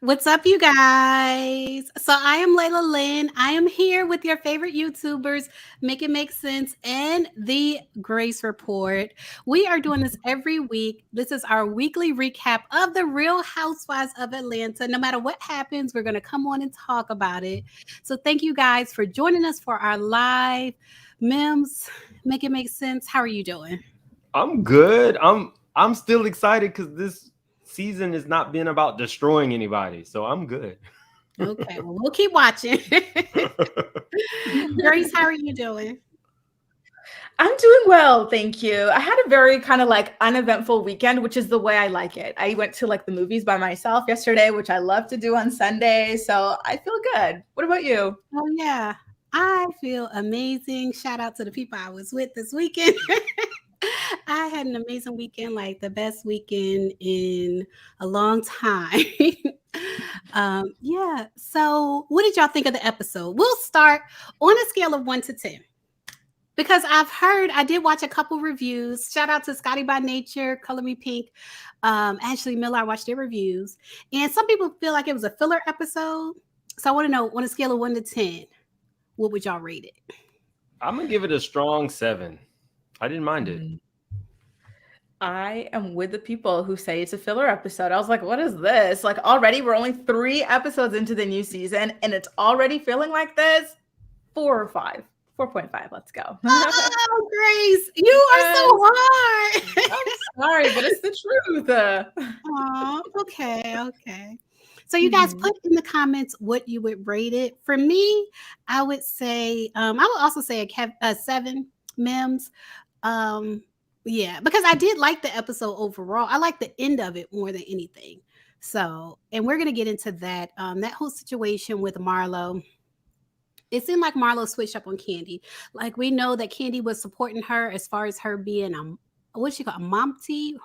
What's up, you guys? So I am Layla Lynn. I am here with your favorite YouTubers, Make It Make Sense, and the Grace Report. We are doing this every week. This is our weekly recap of the Real Housewives of Atlanta. No matter what happens, we're going to come on and talk about it. So thank you guys for joining us for our live Mims. Make It Make Sense. How are you doing? I'm good. I'm still excited because this season has not been about destroying anybody, so I'm good. Okay, well, we'll keep watching. Grace, how are you doing? I'm doing well, thank you. I had a very kind of like uneventful weekend, which is the way I like it. I went to like the movies by myself yesterday, which I love to do on Sunday. So I feel good. What about you? Oh, yeah. I feel amazing. Shout out to the people I was with this weekend. I had an amazing weekend, like the best weekend in a long time. Yeah. So, what did y'all think of the episode? We'll start on a scale of 1 to 10 because I did watch a couple reviews. Shout out to Scotty by Nature, Color Me Pink, Ashley Miller. I watched their reviews, and some people feel like it was a filler episode. So, I want to know on a scale of 1 to 10, what would y'all rate it? I'm gonna give it a strong 7. I didn't mind it. I am with the people who say it's a filler episode. I was like, what is this? Like already we're only 3 episodes into the new season and it's already feeling like this. 4 or 5. 4.5. Let's go. Oh, Grace, you are so hard. I'm sorry, but it's the truth. Oh, okay. So you guys put in the comments what you would rate it. For me, I would say, I would also say a 7 Mims. Yeah, because I did like the episode overall. I like the end of it more than anything. So, and we're gonna get into that. That whole situation with Marlo. It seemed like Marlo switched up on Kandi. Like we know that Kandi was supporting her as far as her being what's she called? Monty.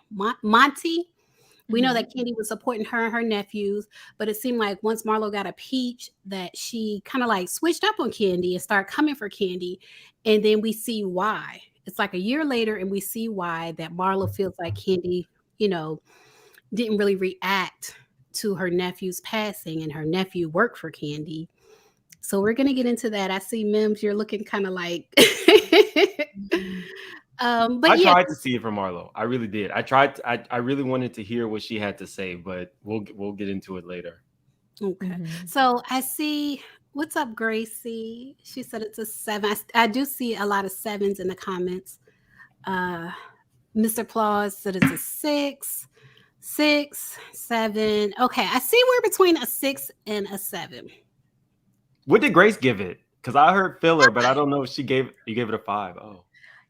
We know that Kandi was supporting her and her nephews, but it seemed like once Marlo got a peach that she kind of like switched up on Kandi and started coming for Kandi. And then we see why. It's like a year later and we see why that Marlo feels like Kandi, didn't really react to her nephew's passing and her nephew worked for Kandi. So we're going to get into that. I see Mims, you're looking kind of like... But I tried to see it from Marlo. I really did. I really wanted to hear what she had to say, but we'll get into it later. Okay. So I see. What's up, Gracie? She said it's a 7. I do see a lot of 7s in the comments. Mr. Claus said it's a 6, 7. Okay, I see we're between a 6 and a 7. What did Grace give it? Because I heard filler, but I don't know if you gave it a 5. Oh.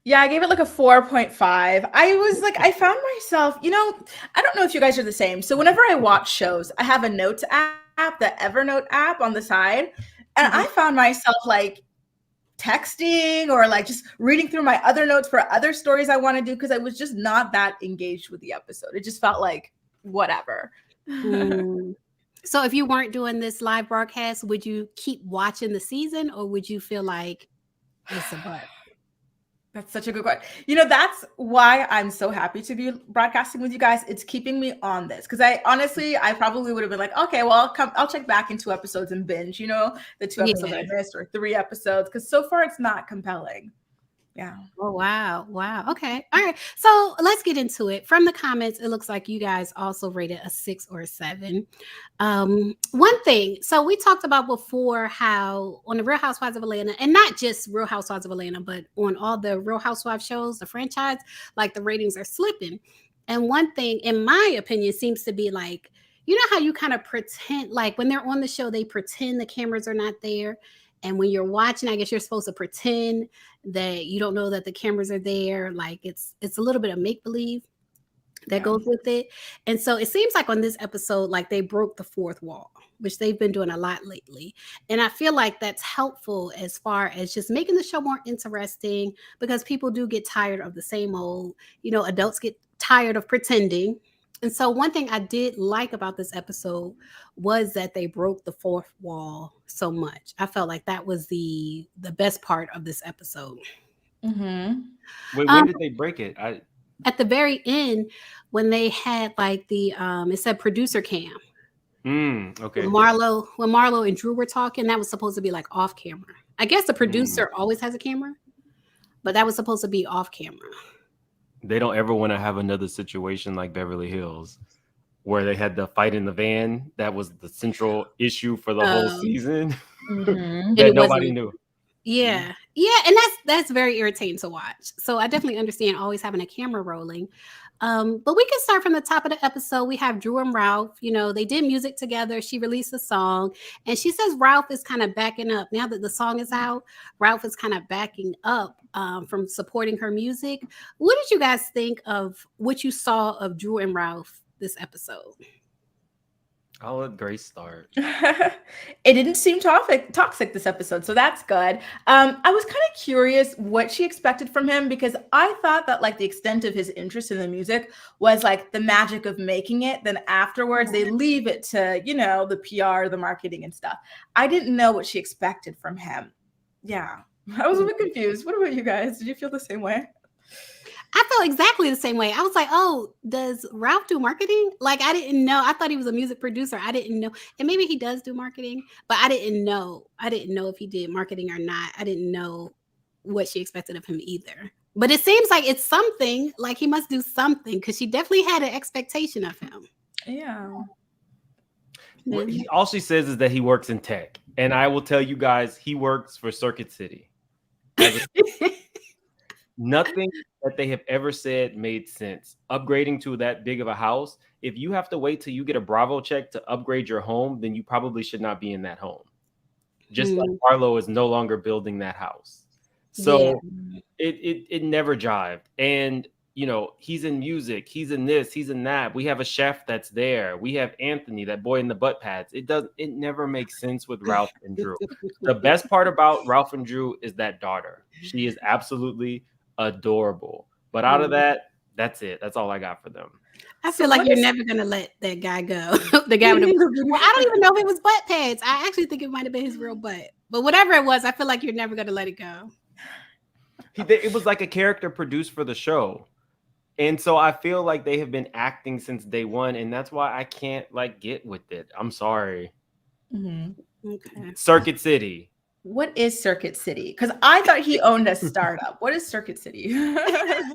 Yeah, I gave it like a 4.5. I was like, I found myself, I don't know if you guys are the same. So whenever I watch shows, I have a notes app, the Evernote app on the side. And I found myself like texting or like just reading through my other notes for other stories I want to do because I was just not that engaged with the episode. It just felt like whatever. So if you weren't doing this live broadcast, would you keep watching the season or would you feel like it's a butt? That's such a good question. That's why I'm so happy to be broadcasting with you guys. It's keeping me on this because I probably would have been like, okay, well, I'll check back in 2 episodes and binge, the 2 episodes I missed or 3 episodes because so far it's not compelling. Yeah. Oh, wow. Okay. All right. So let's get into it. From the comments, it looks like you guys also rated a 6 or a 7. One thing. So we talked about before how on the Real Housewives of Atlanta, and not just Real Housewives of Atlanta, but on all the Real Housewives shows, the franchise, like the ratings are slipping. And one thing, in my opinion, seems to be like, you know how you kind of pretend, like when they're on the show, they pretend the cameras are not there. And when you're watching, I guess you're supposed to pretend that you don't know that the cameras are there. Like it's a little bit of make-believe that goes with it. And so it seems like on this episode, like they broke the 4th wall, which they've been doing a lot lately. And I feel like that's helpful as far as just making the show more interesting because people do get tired of the same old, adults get tired of pretending. And so one thing I did like about this episode was that they broke the 4th wall so much. I felt like that was the best part of this episode. Wait, when did they break it? At the very end, when they had like the it said producer cam. Okay. When Marlo and Drew were talking, that was supposed to be like off camera. I guess the producer always has a camera, but that was supposed to be off camera. They don't ever want to have another situation like Beverly Hills, where they had the fight in the van. That was the central issue for the whole Um, season Mm-hmm. and that it nobody wasn't. knew. Yeah, yeah, and that's very irritating to watch. So I definitely understand always having a camera rolling. But we can start from the top of the episode. We have Drew and Ralph. You know, they did music together. She released a song, and she says Ralph is kind of backing up now that the song is out. Ralph is kind of backing up from supporting her music. What did you guys think of what you saw of Drew and Ralph this episode? I'll let Grace start. It didn't seem toxic this episode, so that's good. I was kind of curious what she expected from him because I thought that like the extent of his interest in the music was like the magic of making it. Then afterwards, they leave it to the PR, the marketing, and stuff. I didn't know what she expected from him. Yeah, I was a bit confused. What about you guys? Did you feel the same way? I felt exactly the same way. I was like, oh, does Ralph do marketing? Like, I didn't know. I thought he was a music producer. I didn't know. And maybe he does do marketing, but I didn't know. I didn't know if he did marketing or not. I didn't know what she expected of him either. But it seems like it's something, like he must do something because she definitely had an expectation of him. Yeah. All she says is that he works in tech. And I will tell you guys, he works for Circuit City. Nothing that they have ever said made sense. Upgrading to that big of a house, if you have to wait till you get a Bravo check to upgrade your home, then you probably should not be in that home. Just like Marlo is no longer building that house. So it never jived. And he's in music, he's in this, he's in that. We have a chef that's there. We have Anthony, that boy in the butt pads. It never makes sense with Ralph and Drew. The best part about Ralph and Drew is that daughter. She is absolutely adorable. But out of that, that's it. That's all I got for them. I feel like you're never gonna let that guy go. The guy with well, I don't even know if it was butt pads. I actually think it might have been his real butt. But whatever it was, I feel like you're never gonna let it go. It was like a character produced for the show. And so I feel like they have been acting since day one, and that's why I can't get with it. I'm sorry. Mm-hmm. Okay. Circuit City. What is Circuit City? Because I thought he owned a startup. What is Circuit City? I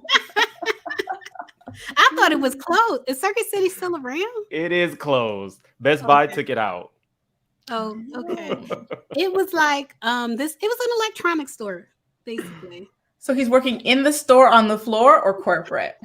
thought it was closed. Is Circuit City still around? It is closed. Best Buy took it out. Oh, okay. It was like it was an electronics store, basically. So he's working in the store on the floor or corporate?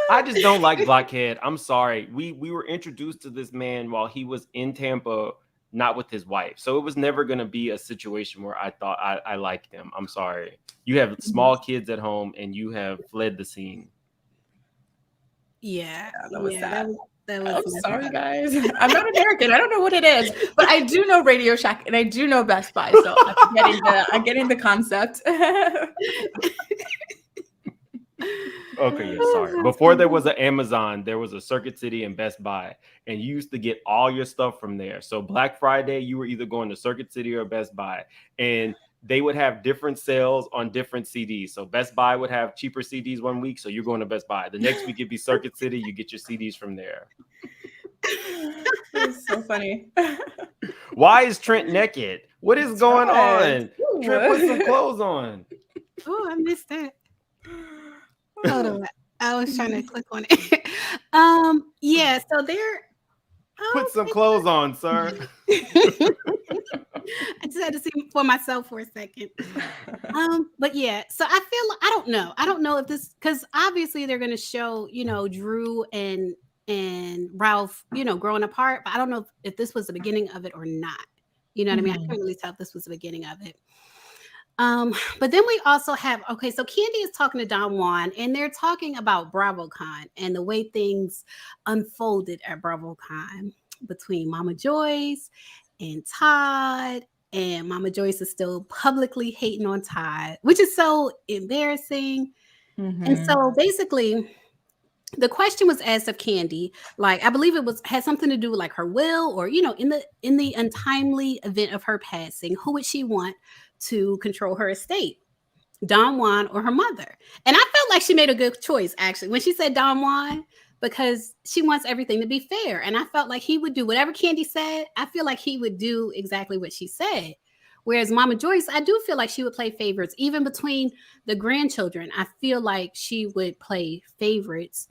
I just don't like Blockhead. I'm sorry. We were introduced to this man while he was in Tampa, not with his wife. So it was never going to be a situation where I thought I liked him. I'm sorry. You have small kids at home and you have fled the scene. Yeah, that was sad. That was I'm sorry, guys. I'm not American. I don't know what it is, but I do know Radio Shack and I do know Best Buy. So I'm getting the concept. Okay, yeah, sorry. Before there was an Amazon, there was a Circuit City and Best Buy, and you used to get all your stuff from there. So Black Friday, you were either going to Circuit City or Best Buy, and they would have different sales on different CDs. So Best Buy would have cheaper CDs one week, so you're going to Best Buy. The next week it'd be Circuit City, you get your CDs from there. That's so funny. Why is Trent naked? What is going on? Trent, put some clothes on. Oh, I missed that. Hold on. I was trying to click on it. Yeah, so they're put some clothes on, sir. I just had to see for myself for a second. But yeah, so I don't know if this, because obviously they're gonna show, Drew and Ralph, growing apart, but I don't know if this was the beginning of it or not. You know what I mean? I can't really tell if this was the beginning of it. But then we also have, so Kandi is talking to Don Juan and they're talking about BravoCon and the way things unfolded at BravoCon between Mama Joyce and Todd, and Mama Joyce is still publicly hating on Todd, which is so embarrassing. And so basically the question was asked of Kandi, like, I believe had something to do with like her will, or, in the untimely event of her passing, who would she want to control her estate, Don Juan or her mother? And I felt like she made a good choice, actually. When she said Don Juan, because she wants everything to be fair. And I felt like he would do whatever Kandi said. I feel like he would do exactly what she said. Whereas Mama Joyce, I do feel like she would play favorites, even between the grandchildren. I feel like she would play favorites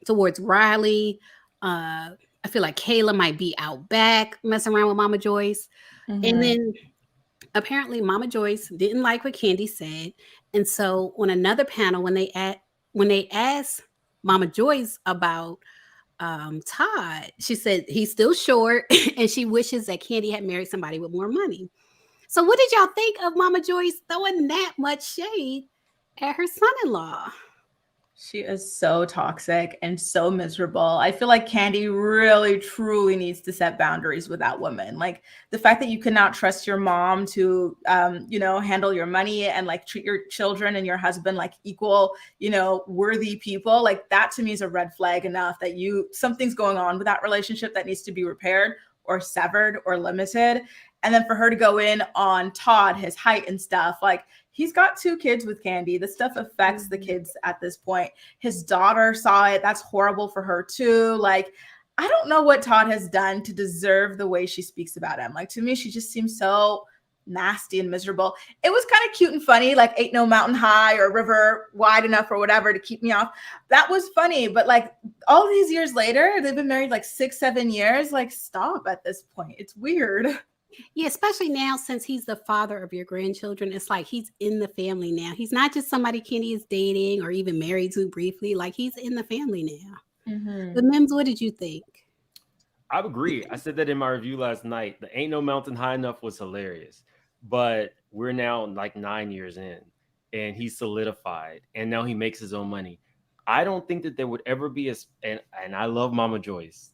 towards Riley. I feel like Kayla might be out back messing around with Mama Joyce. And then apparently Mama Joyce didn't like what Kandi said. And so on another panel, when they asked Mama Joyce about Todd, she said he's still short and she wishes that Kandi had married somebody with more money. So what did y'all think of Mama Joyce throwing that much shade at her son-in-law? She is so toxic and so miserable. I feel like Kandi really, truly needs to set boundaries with that woman. Like the fact that you cannot trust your mom to, handle your money and like treat your children and your husband like equal, worthy people. Like that to me is a red flag enough that something's going on with that relationship that needs to be repaired or severed or limited. And then for her to go in on Todd, his height and stuff, like he's got 2 kids with Kandi. This stuff affects the kids at this point. His daughter saw it. That's horrible for her too. Like, I don't know what Todd has done to deserve the way she speaks about him. Like to me, she just seems so nasty and miserable. It was kind of cute and funny, like ain't no mountain high or river wide enough or whatever to keep me off. That was funny. But like all these years later, they've been married like 6-7 years. Like stop at this point. It's weird. Yeah, especially now since he's the father of your grandchildren. It's like he's in the family now. He's not just somebody Kandi is dating or even married to briefly. Like he's in the family now. But Mims, what did you think? I agree. I said that in my review last night. The Ain't No Mountain High Enough was hilarious. But we're now like 9 years in and he's solidified and now he makes his own money. I don't think that there would ever be and I love Mama Joyce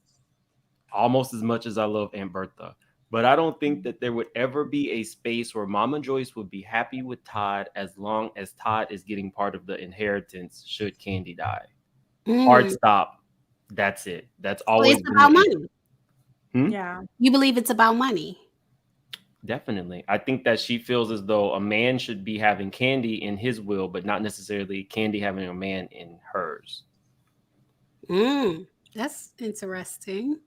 almost as much as I love Aunt Bertha. But I don't think that there would ever be a space where Mama Joyce would be happy with Todd as long as Todd is getting part of the inheritance should Kandi die. Hard stop. That's it. That's always it's about money. Yeah. You believe it's about money? Definitely. I think that she feels as though a man should be having Kandi in his will, but not necessarily Kandi having a man in hers. That's interesting.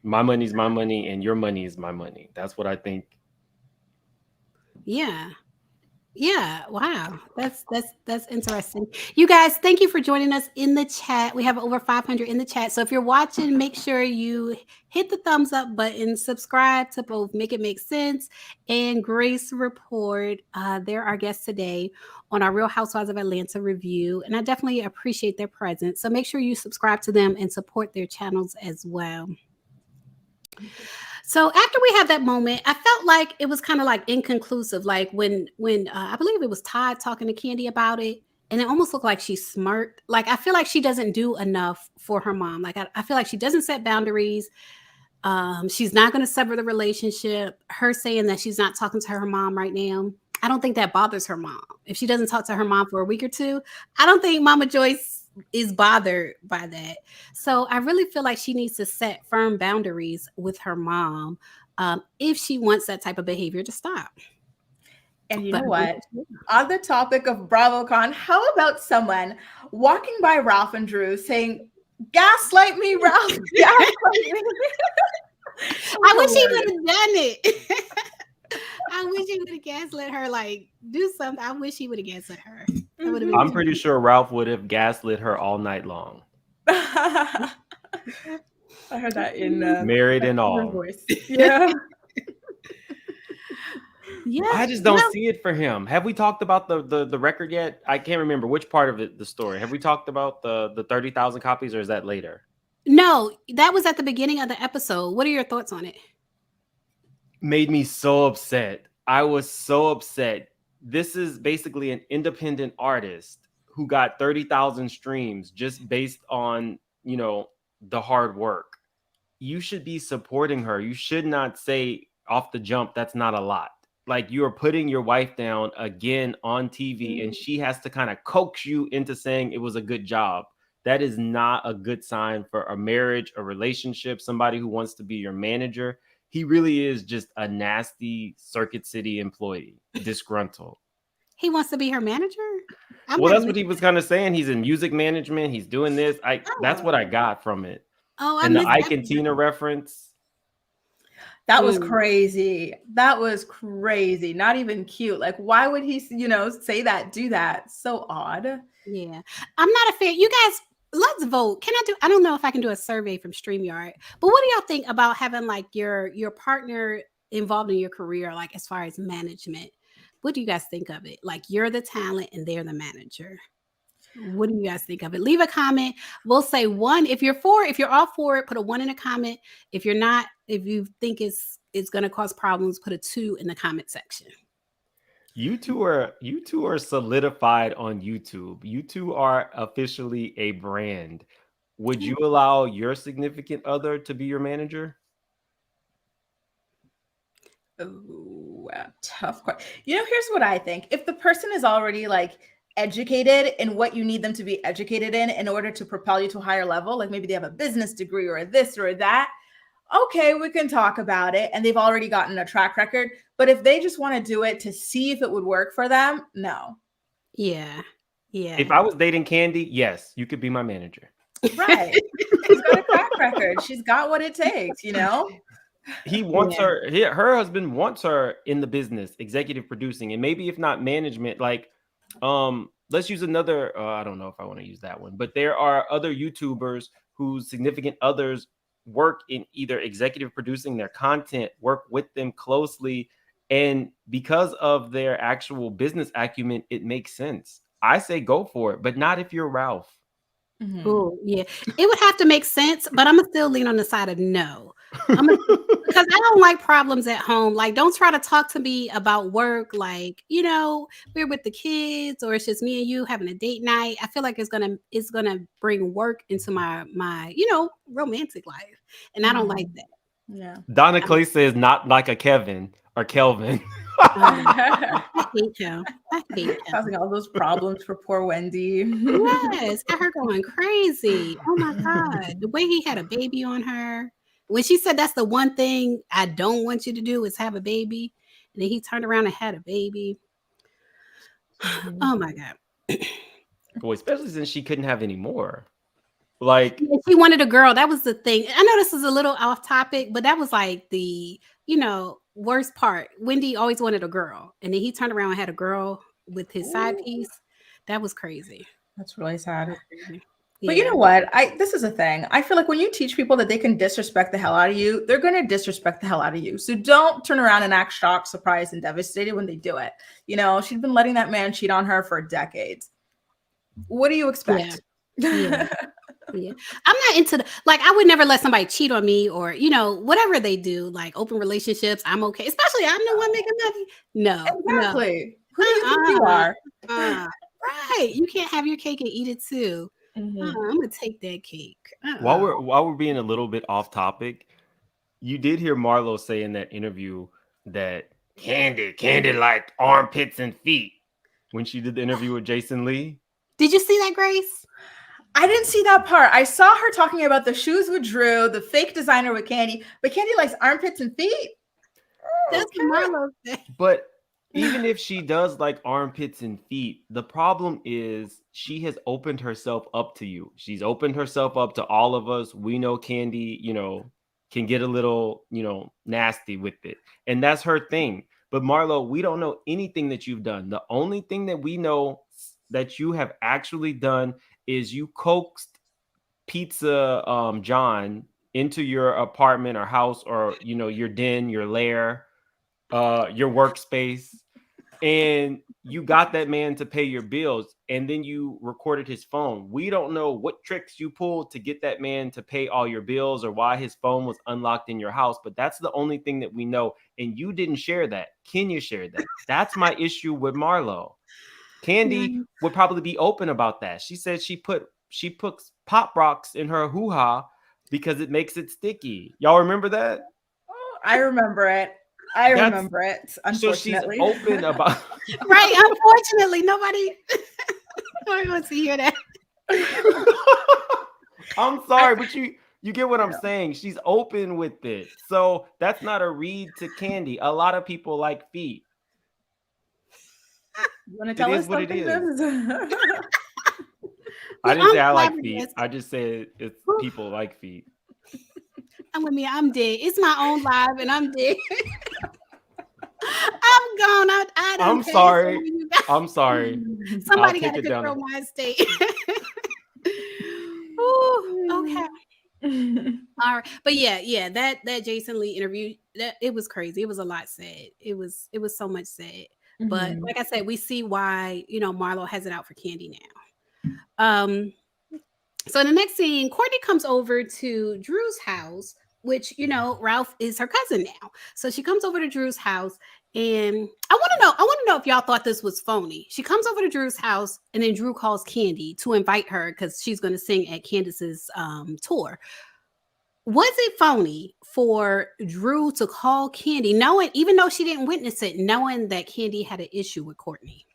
My money's my money and your money is my money. That's what I think. Yeah. Wow. That's interesting. You guys, thank you for joining us in the chat. We have over 500 in the chat. So if you're watching, make sure you hit the thumbs up button, subscribe to both Make It Make Sense and Grace Report. They're our guests today on our Real Housewives of Atlanta review. And I definitely appreciate their presence. So make sure you subscribe to them and support their channels as well. So after we had that moment, I felt like it was kind of like inconclusive. Like when I believe it was Todd talking to Kandi about it, and it almost looked like she smirked. Like I feel like she doesn't do enough for her mom. Like I feel like she doesn't set boundaries. She's not going to sever the relationship. Her saying that she's not talking to her mom right now, I don't think that bothers her mom. If she doesn't talk to her mom for a week or two, I don't think Mama Joyce is bothered by that. So I really feel like she needs to set firm boundaries with her mom if she wants that type of behavior to stop. And you know what? On the topic of BravoCon, how about someone walking by Ralph and Drew saying, "Gaslight me, Ralph, gaslight me." I wish he would have done it. I wish he would have gaslit her, like do something. I wish he would have gaslit her. I'm pretty sure Ralph would have gaslit her all night long. I heard that in Married and all. Voice. Yeah. Yeah. I just don't see it for him. Have we talked about the record yet? I can't remember which part of it, the story. Have we talked about the 30,000 copies or is that later? No, that was at the beginning of the episode. What are your thoughts on it? Made me so upset. I was so upset. This is basically an independent artist who got 30,000 streams just based on, the hard work. You should be supporting her. You should not say off the jump, that's not a lot. Like you are putting your wife down again on TV and she has to kind of coax you into saying it was a good job. That is not a good sign for a marriage, a relationship, somebody who wants to be your manager. He really is just a nasty Circuit City employee, disgruntled. He wants to be her manager? I'm Well, not that's even. what he was kind of saying. He's in music management. He's doing this. That's Oh, what I got from it. Oh, I And the missed Ike that and Tina reference. that was part. crazy. That was crazy. Not even cute. Like, why would he, say that, do that? So odd. Yeah. I'm not a fan. You guys, let's vote. I don't know if I can do a survey from StreamYard, but what do y'all think about having like your partner involved in your career, like as far as management? What do you guys think of it? Like you're the talent and they're the manager. What do you guys think of it? Leave a comment. We'll say one. If you're all for it, put a one in a comment. If you're not, if you think it's gonna cause problems, put a two in the comment section. You two are solidified on YouTube. You two are officially a brand. Would you allow your significant other to be your manager? Oh, tough question. Here's what I think. If the person is already like educated in what you need them to be educated in order to propel you to a higher level, like maybe they have a business degree or this or that, okay, we can talk about it. And they've already gotten a track record. But if they just want to do it to see if it would work for them, no. Yeah. If Yeah. I was dating Candy, yes, you could be my manager. Right. She's got a track record. She's got what it takes, He wants Yeah. her. Her husband wants her in the business, executive producing, and maybe if not management, like, let's use another. I don't know if I want to use that one, but there are other YouTubers whose significant others work in either executive producing their content, work with them closely, and because of their actual business acumen, it makes sense. I say go for it, but not if you're Ralph. Mhm. Oh, yeah. It would have to make sense, but Imma still lean on the side of no. Imma because I don't like problems at home. Like, don't try to talk to me about work, like, we're with the kids or it's just me and you having a date night. I feel like it's gonna bring work into my romantic life, and I don't like Mhm. that. Yeah. Donna I'm Clay says not like a Kevin or Kelvin. oh my god. I hate him. I hate him. Causing all those problems for poor Wendy. Yes, got her going crazy. Oh my god, the way he had a baby on her. When she said that's the one thing I don't want you to do is have a baby, and then he turned around and had a baby. Mhm. Oh my god. Well, especially since she couldn't have any more. Like, Yeah, she wanted a girl. That was the thing. I know this is a little off topic, but that was like the worst part. Wendy always wanted a girl, and then he turned around and had a girl with his side Ooh, piece. That was crazy. that's really That sad. was crazy. But you Yeah. know what? This is a thing. I feel like when you teach people that they can disrespect the hell out of you, they're going to disrespect the hell out of you. So don't turn around and act shocked, surprised, and devastated when they do it. She's been letting that man cheat on her for decades. What do you Yeah. expect? Yeah. Yeah. I'm not into I would never let somebody cheat on me or, whatever they do, like open relationships. I'm okay. Especially I'm the one making money. No, no. Exactly. Who do you think you are? Uh, right. You can't have your cake and eat it too. Mhm. I'm gonna take that cake. while we're being a little bit off topic, you did hear Marlo say in that interview that Candy liked armpits and feet when she did the interview with Jason Lee. Did you see that, Grace? I didn't see that part. I saw her talking about the shoes with Drew, the fake designer with Candy, but Candy likes armpits and feet. That's what Okay. Marlo said. But even if she does like armpits and feet, the problem is she has opened herself up to you. She's opened herself up to all of us. We know Candy, can get a little, nasty with it. And that's her thing. But Marlo, we don't know anything that you've done. The only thing that we know that you have actually done is you coaxed Pizza John into your apartment or house or your den, your lair, your workspace, and you got that man to pay your bills, and then you recorded his phone. We don't know what tricks you pulled to get that man to pay all your bills or why his phone was unlocked in your house, but that's the only thing that we know, and you didn't share that. Kenya shared that. That's my issue with Marlo. Candy Yeah. would probably be open about that. She said she puts pop rocks in her hoo-ha because it makes it sticky. Y'all remember that? I remember it. I That's remember it, so she's unfortunately. open about Right. Unfortunately, nobody wants to hear that. I'm I, sorry, but you get what I'm yeah. saying. She's open with it. So that's not a read to Candy. A lot of people like feet. You want to It tell is us what it something, is. Mims? I Well, didn't say I'm I like feet. flabbergasted. I just said it's people like feet. I'm with me. I'm dead. It's my own live, and I'm dead. I'm gone. I done I'm passed over sorry. you guys. I'm sorry. I'll Somebody got take to it down. control my state. Ooh, okay. All right. But yeah, that Jason Lee interview, that it was crazy. It was a lot said. It was so much said. But Mhm. like I said, we see why, Marlo has it out for Kandi now. So in the next scene, Courtney comes over to Drew's house, which, Ralph is her cousin now. So she comes over to Drew's house, and I want to know if y'all thought this was phony. She comes over to Drew's house, and then Drew calls Kandi to invite her because she's going to sing at Candace's tour. Was it phony for Drew to call Kandi, knowing, even though she didn't witness it, knowing that Kandi had an issue with Courtney?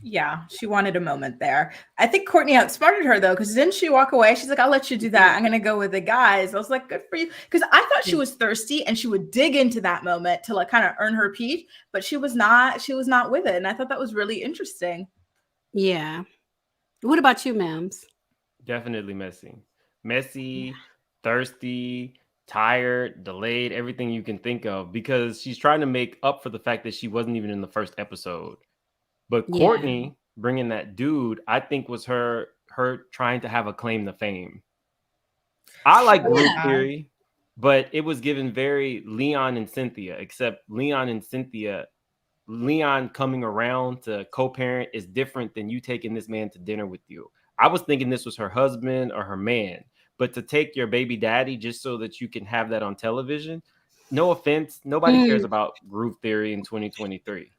Yeah, she wanted a moment there. I think Courtney outsmarted her though, because didn't she walk away? She's like, "I'll let you do that. I'm gonna go with the guys." I was like, "Good for you," because I thought she was thirsty and she would dig into that moment to like kind of earn her peach, but she was not. She was not with it, and I thought that was really interesting. Yeah. What about you, Mams? Definitely messy, thirsty, tired, delayed, everything you can think of, because she's trying to make up for the fact that she wasn't even in the first episode. But Yeah. Courtney bringing that dude, I think was her trying to have a claim to fame. I like group Yeah. theory, but it was given very Leon and Cynthia, except Leon coming around to co-parent is different than you taking this man to dinner with you. I was thinking this was her husband or her man, but to take your baby daddy just so that you can have that on television, no offense, nobody cares about group theory in 2023.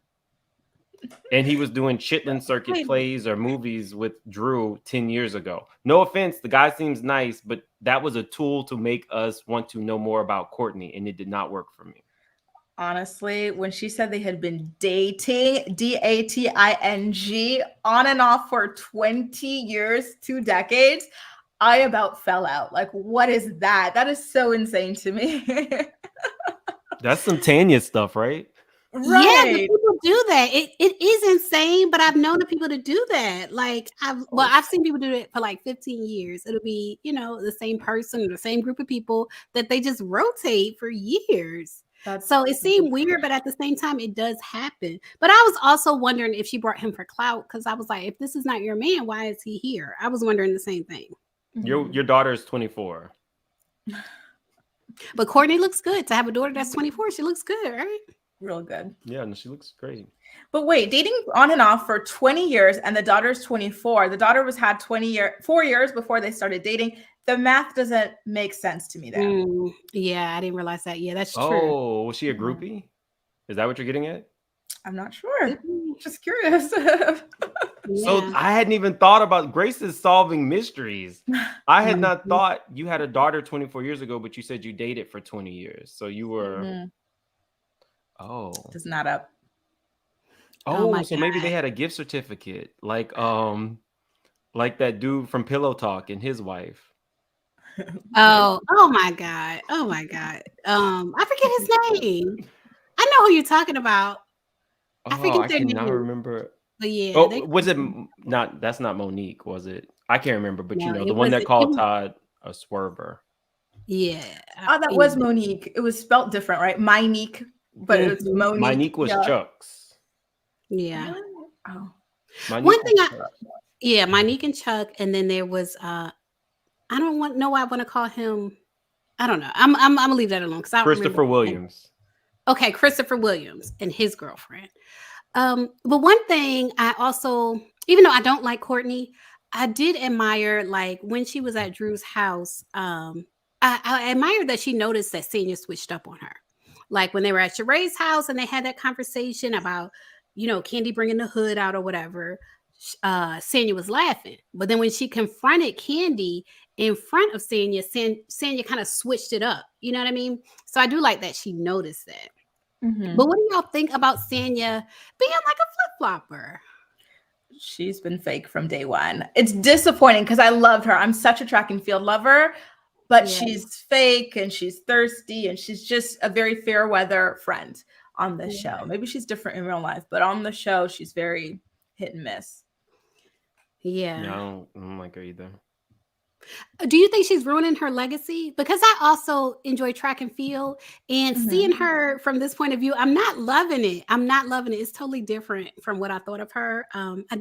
And he was doing Chitlin Circuit plays or movies with Drew 10 years ago. No offense, the guy seems nice, but that was a tool to make us want to know more about Courtney, and it did not work for me. Honestly, when she said they had been dating, dating, on and off for 20 years, 2 decades, I about fell out. Like, what is that? That is so insane to me. That's some Tanya stuff, right? Yeah, but Right. people do that. It is insane, but I've known the people to do that. Like I've seen people do it for like 15 years. It'll be, the same person or the same group of people that they just rotate for years. So it seemed weird, but at the same time, it does happen. But I was also wondering if she brought him for clout, because I was like, if this is not your man, why is he here? I was wondering the same thing. Your daughter is 24. But Courtney looks good. To have a daughter that's 24, she looks good, right? Real good. Yeah, no, she looks great. But wait, dating on and off for 20 years and the daughter's 24. The daughter had 4 years before they started dating. The math doesn't make sense to me there. Yeah, I didn't realize that. Yeah, that's true. Oh, was she a groupie? Is that what you're getting at? I'm not sure. Just curious. So I hadn't even thought about Grace is solving mysteries. I had not thought you had a daughter 24 years ago, but you said you dated for 20 years. So you were... Oh. Does not up. Oh, so maybe they had a gift certificate, like that dude from Pillow Talk and his wife. Oh my God. Oh my God. I forget his name. I know who you're talking about. I forget their name. I cannot remember. But yeah. Oh, was it not? That's not Monique, was it? I can't remember, but No, the one that called Todd a swerver. Yeah. Oh, that was Monique. It was spelt different, right? Monique, but it was Monique. Monique was Chuck's. Yeah. Oh. One thing Monique and Chuck, and then there was I don't know why I want to call him. I don't know. I'm gonna leave that alone because I don't Christopher Williams. Okay, Christopher Williams and his girlfriend. But one thing I also, even though I don't like Courtney, I did admire, like, when she was at Drew's house. I admired that she noticed that Senior switched up on her. Like when they were at Sheree's house and they had that conversation about, Kandi bringing the hood out or whatever. Sanya was laughing, but then when she confronted Kandi in front of Sanya kind of switched it up. You know what I mean? So I do like that she noticed that. But what do y'all think about Sanya being like a flip-flopper? She's been fake from day one. It's disappointing because I loved her. I'm such a track and field lover, but she's fake and she's thirsty and she's just a very fair weather friend. on this show. Maybe she's different in real life, but on the show, she's very hit and miss. Yeah. I don't like her either. Do you think she's ruining her legacy? Because I also enjoy track and field, and seeing her from this point of view, I'm not loving it. I'm not loving it. It's totally different from what I thought of her. I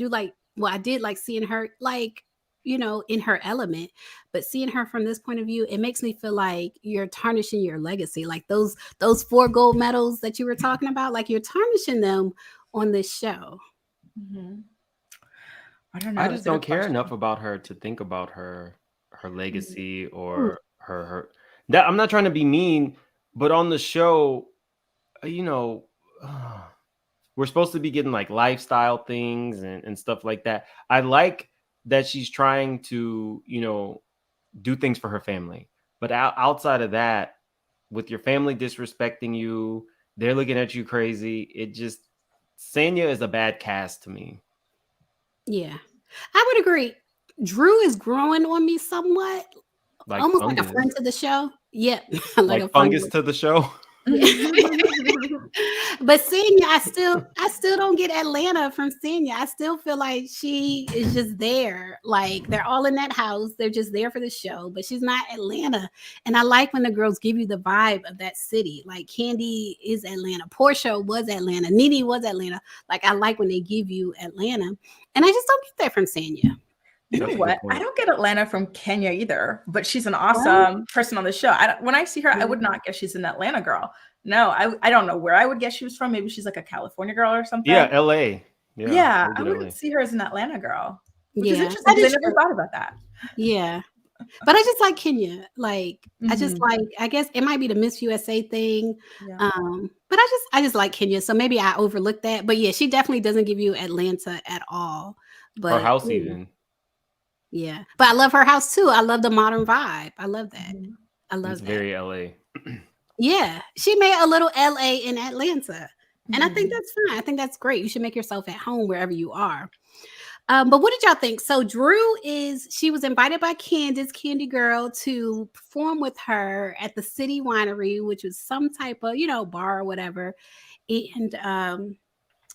did like seeing her like, in her element, but seeing her from this point of view, it makes me feel like you're tarnishing your legacy. Like those 4 gold medals that you were talking about, like you're tarnishing them on this show. Mm-hmm. I don't know. I just don't care enough about her to think about her legacy or her that. I'm not trying to be mean, but on the show, you know, we're supposed to be getting like lifestyle things and stuff like that. I like that she's trying to, do things for her family. But outside of that, with your family disrespecting you, they're looking at you crazy. It just, Sanya is a bad cast to me. Yeah, I would agree. Drew is growing on me somewhat, Like almost fungus. like a friend to the show. Yeah, like a fungus to the show. But Senya, I still don't get Atlanta from Senya. I still feel like she is just there. Like they're all in that house. They're just there for the show, but she's not Atlanta. And I like when the girls give you the vibe of that city. Like Kandi is Atlanta. Portia was Atlanta. Nene was Atlanta. Like I like when they give you Atlanta. And I just don't get that from Senya. You know what? I don't get Atlanta from Kenya either, but she's an awesome person on the show. When I see her, I would not guess she's an Atlanta girl. No, I don't know where I would guess she was from. Maybe she's like a California girl or something. Yeah, LA. Yeah, I wouldn't see her as an Atlanta girl. Which is interesting. I never thought about that. Yeah. But I just like Kenya. Like I just like, I guess it might be the Miss USA thing. Yeah. But I just like Kenya. So maybe I overlooked that. But yeah, she definitely doesn't give you Atlanta at all. But her house even. Yeah. But I love her house too. I love the modern vibe. I love that. I love it's that. Very LA. Yeah. She made a little LA in Atlanta. And I think that's fine. I think that's great. You should make yourself at home wherever you are. But what did y'all think? So Drew she was invited by Candace, Candy Girl, to perform with her at the City Winery, which was some type of, bar or whatever. And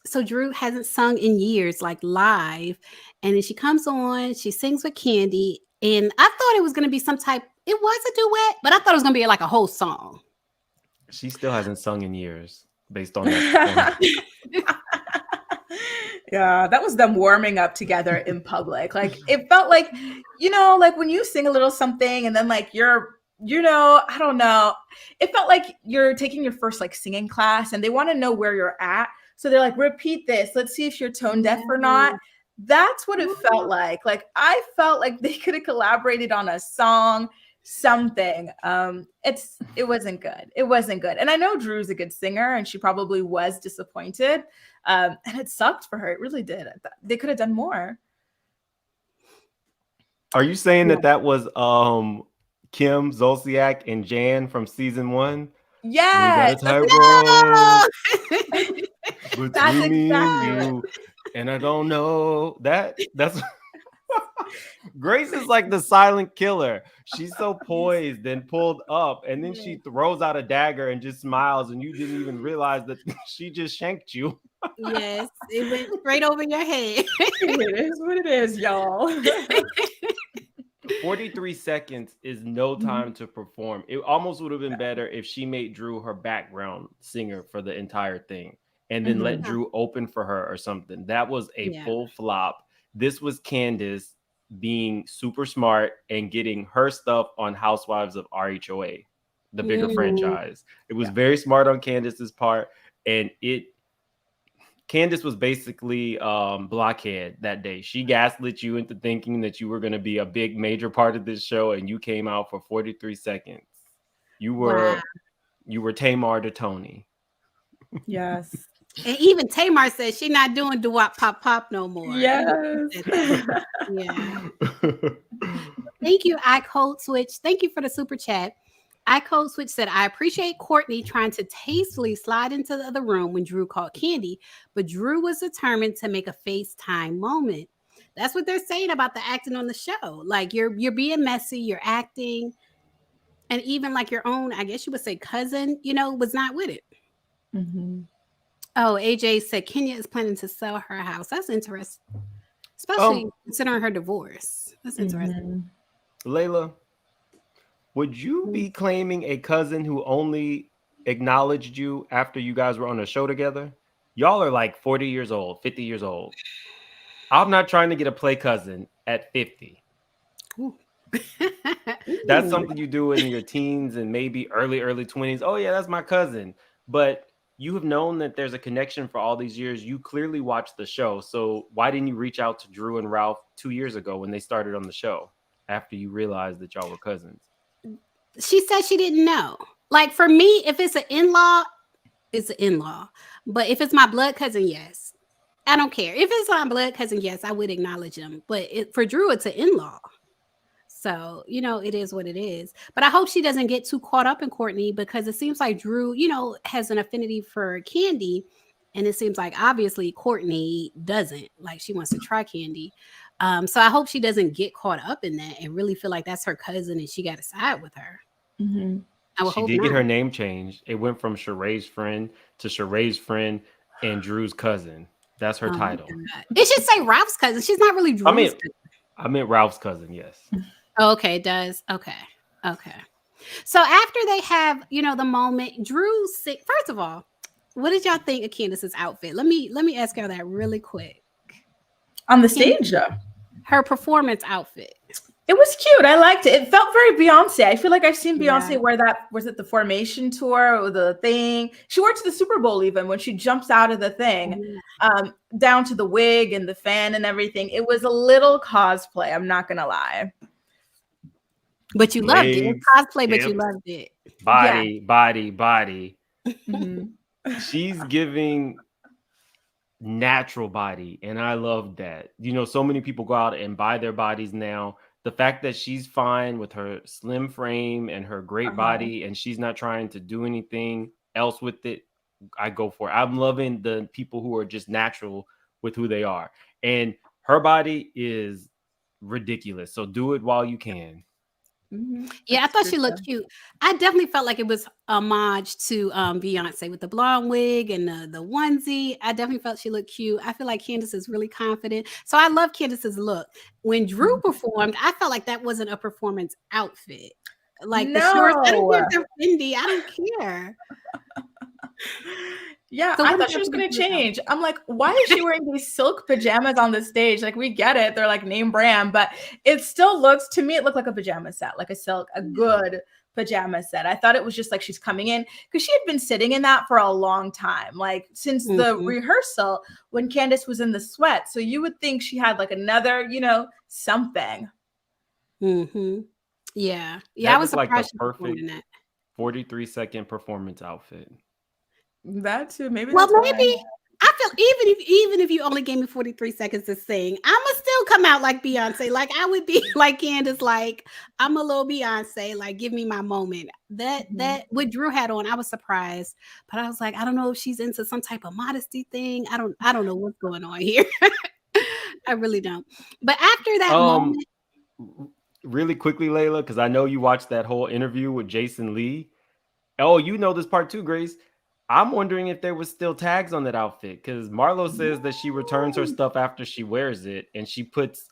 so Drew hasn't sung in years, like live. And then she comes on, she sings with Kandi. And I thought it was going to be it was a duet, but I thought it was going to be like a whole song. She still hasn't sung in years based on that. Yeah, that was them warming up together in public. Like it felt like, like when you sing a little something and then like you're, I don't know. It felt like you're taking your first like singing class and they want to know where you're at. So they're like, repeat this. Let's see if you're tone deaf or not. That's what it felt like. Like I felt like they could have collaborated on a song, something. It wasn't good. It wasn't good. And I know Drew's a good singer and she probably was disappointed. And it sucked for her. It really did. They could have done more. Are you saying that was Kim Zolciak and Jan from season 1? Yes. Between me and you, and I don't know that's Grace is like the silent killer. She's so poised and pulled up, and then she throws out a dagger and just smiles, and you didn't even realize that she just shanked you. Yes, it went straight over your head. It is what it is, y'all. 43 seconds is no time to perform. It almost would have been better if she made Drew her background singer for the entire thing and then let Drew open for her or something. That was a full flop. This was Candace being super smart and getting her stuff on Housewives of RHOA, the bigger franchise. It was very smart on Candace's part, and Candace was basically blockhead that day. She gaslit you into thinking that you were going to be a big major part of this show, and you came out for 43 seconds. You were Tamar to Tony. Yes. And even Tamar says she's not doing doo-wop pop pop no more. Yes. Yeah. Thank you, iCode Switch. Thank you for the super chat. iCode Switch said, I appreciate Courtney trying to tastefully slide into the other room when Drew called Kandi, but Drew was determined to make a FaceTime moment. That's what they're saying about the acting on the show. Like you're being messy, you're acting, and even like your own, I guess you would say cousin, was not with it. Oh, AJ said Kenya is planning to sell her house. That's interesting, Um, especially considering her divorce. That's interesting. Mhm. Layla, would you be claiming a cousin who only acknowledged you after you guys were on a show together? Y'all are like 40 years old, 50 years old. I'm not trying to get a play cousin at 50. Ooh. That's Ooh. something you do in your teens and maybe early 20s. Oh yeah, that's my cousin. But you have known that there's a connection for all these years. You clearly watched the show. So why didn't you reach out to Drew and Ralph 2 years ago when they started on the show after you realized that y'all were cousins? She said she didn't know. Like for me, if it's an in-law, it's an in-law. But if it's my blood cousin, yes. I don't care. If it's my blood cousin, yes, I would acknowledge him. But for Drew, it's an in-law. So, it is what it is. But I hope she doesn't get too caught up in Courtney because it seems like Drew, has an affinity for Kandi. And it seems like obviously Courtney doesn't. Like she wants to try Kandi. So I hope she doesn't get caught up in that and really feel like that's her cousin and she got to side with her. Mhm. I would She hope did get not. her name changed. It went from Sheree's friend to Sheree's friend and Drew's cousin. That's her Oh my title. God. It should say Ralph's cousin. She's not really I Drew's mean, cousin. I meant Ralph's cousin, yes. Oh, okay, it does. Okay. Okay. So after they have, the moment, Drew first of all, what did y'all think of Candace's outfit? Let me ask y'all that really quick. On the Can- stage, Her performance outfit. it was cute. I liked it. It felt very Beyonce. I feel like I've seen Beyonce Yeah. wear that. Was it the Formation tour or the thing? She wore it to the Super Bowl even when she jumps out of the thing, down to the wig and the fan and everything. It was a little cosplay. I'm not gonna lie. But you loved it. It's Legs, cosplay, but you hips, loved it. body. Mhm. She's giving natural body, and I love that. So many people go out and buy their bodies now. The fact that she's fine with her slim frame and her great Uh-huh. body, and she's not trying to do anything else with it, I go for it. I'm loving the people who are just natural with who they are, and her body is ridiculous. So do it while you can. Yeah, I That's thought true she too. looked cute. I definitely felt like it was homage to Beyonce with the blonde wig and the onesie. I definitely felt she looked cute. I feel like Candace is really confident. So I love Candace's look. When Drew performed, I felt like that wasn't a performance outfit. Like the shorts, I don't care No. if they're Fendi. I don't care. Yeah, So I what thought did she y'all was think of gonna Drew's change. outfit? I'm like, why is she wearing these silk pajamas on the stage? Like, we get it, they're like name brand, but it still looks to me, it looked like a pajama set, like a good pajama set. I thought it was just like she's coming in because she had been sitting in that for a long time, like since the Mhm, rehearsal when Candace was in the sweat. So you would think she had like another, something. mhm. Yeah. Yeah, I That was looked like the surprised she performed perfect in that. 43-second performance outfit. That too. Maybe Well, that's why. maybe I feel even if you only gave me 43 seconds to sing, I'ma still come out like Beyonce. Like I would be like Candace, like I'm a little Beyonce, like give me my moment. That Mhm. that what Drew had on, I was surprised, but I was like, I don't know if she's into some type of modesty thing. I don't know what's going on here. I really don't. But after that Um, moment, really quickly, Layla, because I know you watched that whole interview with Jason Lee. Oh, you know this part too, Grace. I'm wondering if there was still tags on that outfit because Marlo says that she returns her stuff after she wears it and she puts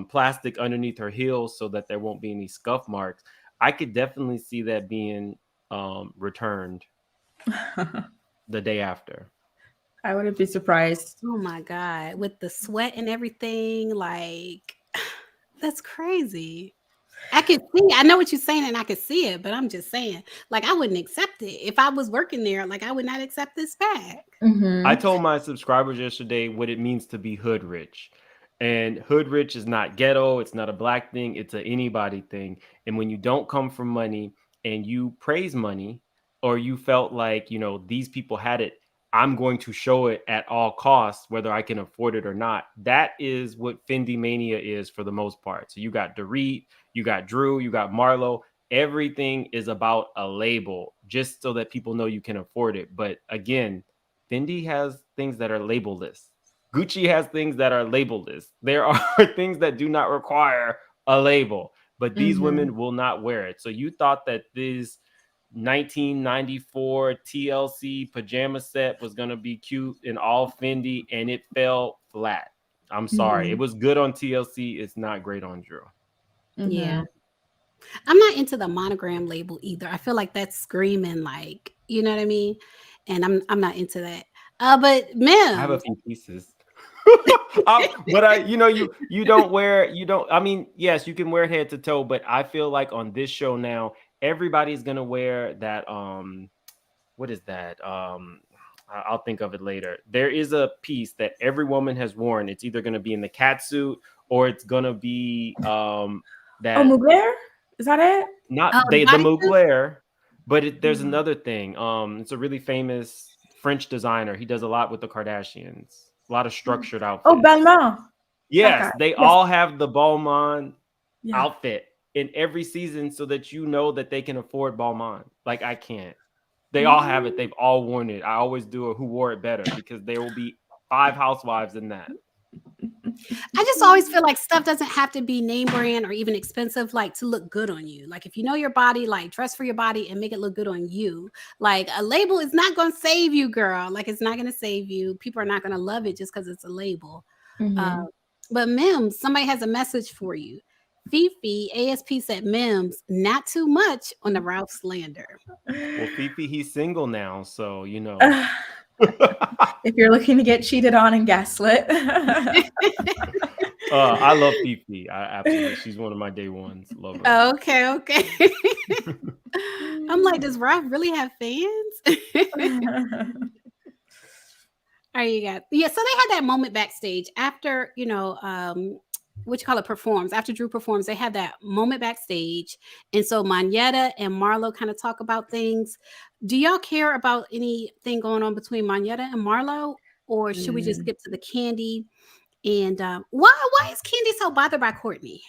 plastic underneath her heels so that there won't be any scuff marks. I could definitely see that being returned the day after. I wouldn't be surprised. oh my God, with the sweat and everything, like that's crazy. I could see, I know what you're saying, and I could see it, but I'm just saying, like, I wouldn't accept it if I was working there. Like, I would not accept this back. I Mhm. told my subscribers yesterday what it means to be hood rich. And hood rich is not ghetto, it's not a black thing, it's a anybody thing. And when you don't come from money and you praise money or you felt like, these people had it, I'm going to show it at all costs whether I can afford it or not. That is what Fendi mania is for the most part. So you got Dorit, you got Drew, you got Marlo. Everything is about a label just so that people know you can afford it. But again, Fendi has things that are labelless. Gucci has things that are labelless. There are things that do not require a label, but these Mhm. women will not wear it. So you thought that these 1994 TLC pajama set was gonna be cute and all Fendi, and it fell flat. I'm sorry. It was good on TLC. It's not great on Drew. Yeah. I'm not into the monogram label either. I feel like that's screaming like, you know what I mean? And I'm not into that. But I have a Mims. few pieces. But you don't wear I mean, yes, you can wear it head to toe, but I feel like on this show now, everybody's gonna wear that what is that? I'll think of it later. There is a piece that every woman has worn. It's either gonna be in the cat suit or it's gonna be Oh, that Mugler? Is that it? not Oh, the the bodysuit? Mugler, but there's another thing. It's a really famous French designer. He does a lot with the Kardashians. A lot of structured Oh, outfits. Belmont. That Yes, guy. they Yes. all have the Balmain Yeah. outfit in every season so that you know that they can afford Balmain. Like I can't. They all have it. They've all worn it. I always do a who wore it better because there will be 5 housewives in that. I just always feel like stuff doesn't have to be name brand or even expensive, like to look good on you. Like if you know your body, like dress for your body and make it look good on you. Like a label is not going to save you, girl. Like it's not going to save you. People are not going to love it just because it's a label. But Mims, somebody has a message for you. Fifi ASP said, Mims, not too much on the Ralph slander. Well, Fifi, he's single now, so If you're looking to get cheated on and gaslit. I love Fifi. I absolutely. She's one of my day ones. Love her. Okay. I'm like, does Ralph really have fans? All right, you got so they had that moment backstage after what you call it performs after Drew performs. They had that moment backstage, and so Monyetta and Marlo kind of talk about things. Do y'all care about anything going on between Monyetta and Marlo, or should we just skip to the Kandi? And why is Kandi so bothered by Courtney?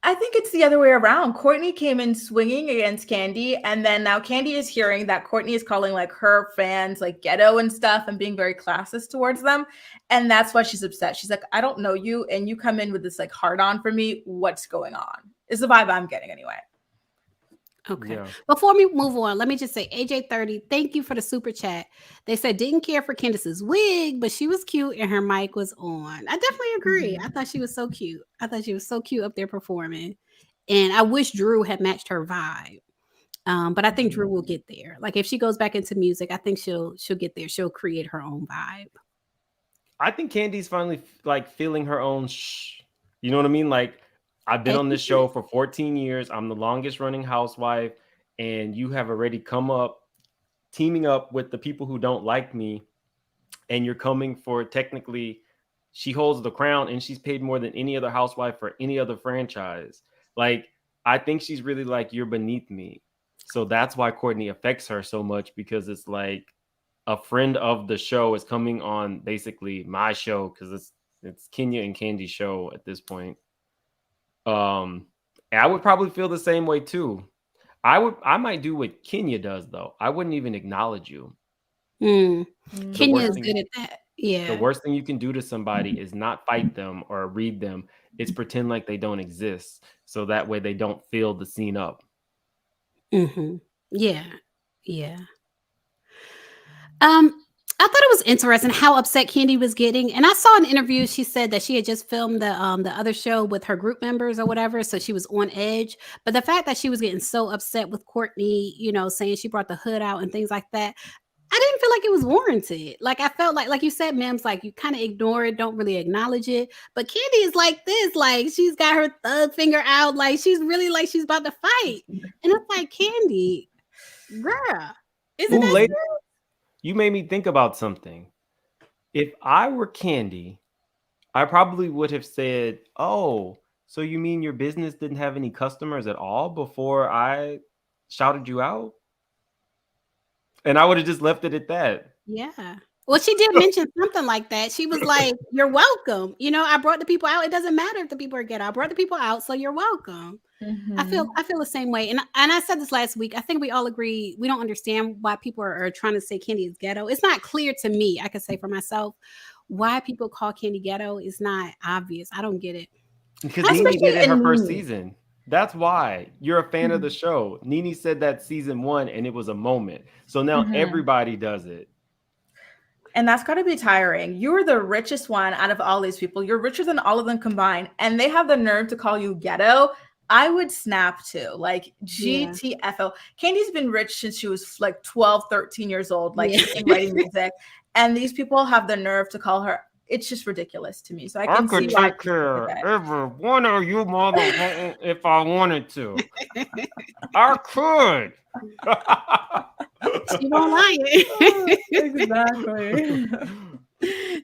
I think it's the other way around. Courtney came in swinging against Kandi, and then now Kandi is hearing that Courtney is calling like her fans like ghetto and stuff and being very classist towards them. And that's why she's upset. She's like, I don't know you, and you come in with this like hard on for me. What's going on? Is the vibe I'm getting anyway. Okay. Yeah. Before we move on, let me just say, AJ30, thank you for the super chat. They said didn't care for Candace's wig, but she was cute and her mic was on. I definitely agree. I thought she was so cute. I thought she was so cute up there performing. And I wish Drew had matched her vibe. But I think Drew will get there. Like if she goes back into music, I think she'll get there. She'll create her own vibe. I think Kandi's finally like feeling her own you know what I mean? Like I've been on this show for 14 years. I'm the longest running housewife, and you have already teaming up with the people who don't like me, and you're coming for technically, she holds the crown and she's paid more than any other housewife for any other franchise. Like, I think she's really like, you're beneath me. So that's why Courtney affects her so much, because it's like a friend of the show is coming on basically my show, because it's Kenya and Kandi's show at this point. I would probably feel the same way too. I might do what Kenya does though. I wouldn't even acknowledge you. Kenya is good at that. Yeah. The worst thing you can do to somebody is not fight them or read them. It's pretend like they don't exist, so that way they don't fill the scene up. Yeah. I thought it was interesting how upset Kandi was getting. And I saw an interview. She said that she had just filmed the other show with her group members or whatever. So she was on edge. But the fact that she was getting so upset with Courtney, saying she brought the hood out and things like that, I didn't feel like it was warranted. Like I felt like you said, Mims, like you kind of ignore it, don't really acknowledge it. But Kandi is like this, like she's got her thug finger out, like she's really like she's about to fight. And it's like, Kandi, girl, isn't that true? You made me think about something. If I were Kandi, I probably would have said, oh, so you mean your business didn't have any customers at all before I shouted you out? And I would have just left it at that. Yeah. Well, she did mention something like that. She was like, you're welcome. I brought the people out. It doesn't matter if the people are ghetto. I brought the people out, so you're welcome. I feel the same way. And I said this last week. I think we all agree we don't understand why people are trying to say Kandi is ghetto. It's not clear to me. I can say for myself why people call Kandi ghetto is not obvious. I don't get it. Because Nene did it her first season. That's why you're a fan of the Mhm. show. Nene said that season 1 and it was a moment. So now Mhm. everybody does it. And that's got to be tiring. You're the richest one out of all these people. You're richer than all of them combined. And they have the nerve to call you ghetto. I would snap too. Like, Yeah. GTFO. Candy's been rich since she was like 12, 13 years old, like Yeah. singing, writing music. And these people have the nerve to call her. It's just ridiculous to me. So I I can could see why take people care get of every one of you motherfuckers if I wanted to. I could. She won't it. lie. Exactly.